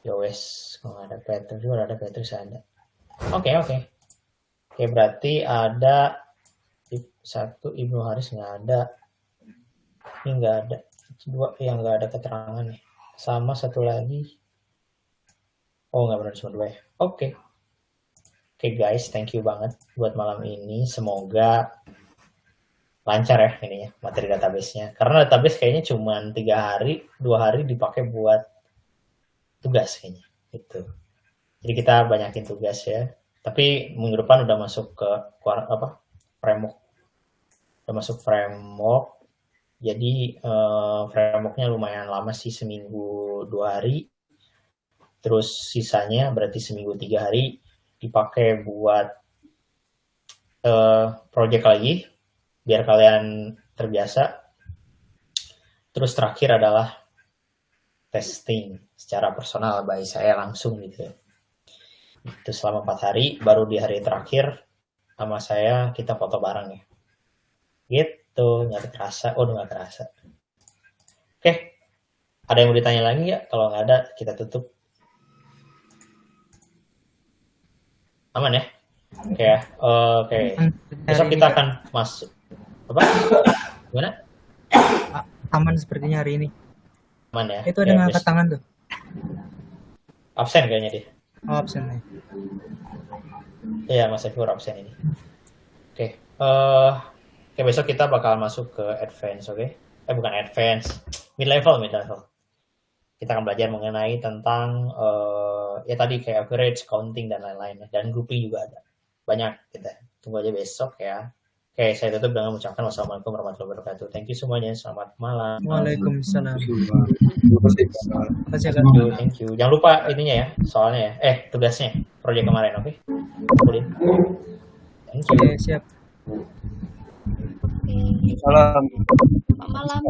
Yowes, kalau ada Petrus juga ada Petrus ada. Oke. Oke, berarti ada satu Ibnu Haris nggak ada. Ini nggak ada. Dua yang nggak ada keterangan nih. Sama satu lagi. Oh nggak benar cuma dua ya. Oke guys, thank you banget buat malam ini. Semoga lancar ya ininya materi database-nya. Karena database kayaknya cuma 2 hari dipakai buat tugas kayaknya gitu. Jadi kita banyakin tugas ya. Tapi minggu depan udah masuk ke framework. Udah masuk framework. Jadi frameworknya lumayan lama sih, seminggu 2 hari. Terus sisanya berarti seminggu 3 hari dipakai buat project lagi biar kalian terbiasa. Terus terakhir adalah testing secara personal by saya langsung gitu. Itu selama 4 hari, baru di hari terakhir sama saya kita foto bareng ya. Gitu, nggak kerasa. Oh, nggak kerasa. Oke, ada yang mau ditanya lagi ya? Kalau nggak ada, kita tutup. Aman ya? Oke ya. Oke. Besok kita akan masuk. Apa? Gimana? Aman sepertinya hari ini. Aman ya? Itu ada yang angkat tangan tuh. Absen kayaknya dia. Oh, absen ya. Iya, Mas Efur absen ini. Oke. Oke, besok kita bakal masuk ke advance, oke? Bukan advance, mid level. Kita akan belajar mengenai tentang ya tadi kayak average, counting dan lain-lain, dan grouping juga ada. Banyak kita. Tunggu aja besok ya. Oke, saya tutup dengan mengucapkan wassalamualaikum warahmatullahi wabarakatuh. Thank you semuanya. Selamat malam. Waalaikumsalam. Makasih ya, Kak. Thank you. Jangan lupa ininya ya, soalnya ya. Tugasnya, proyek kemarin, oke? Kumpulin. Thank you. Oke, siap. Salam. Selamat malam.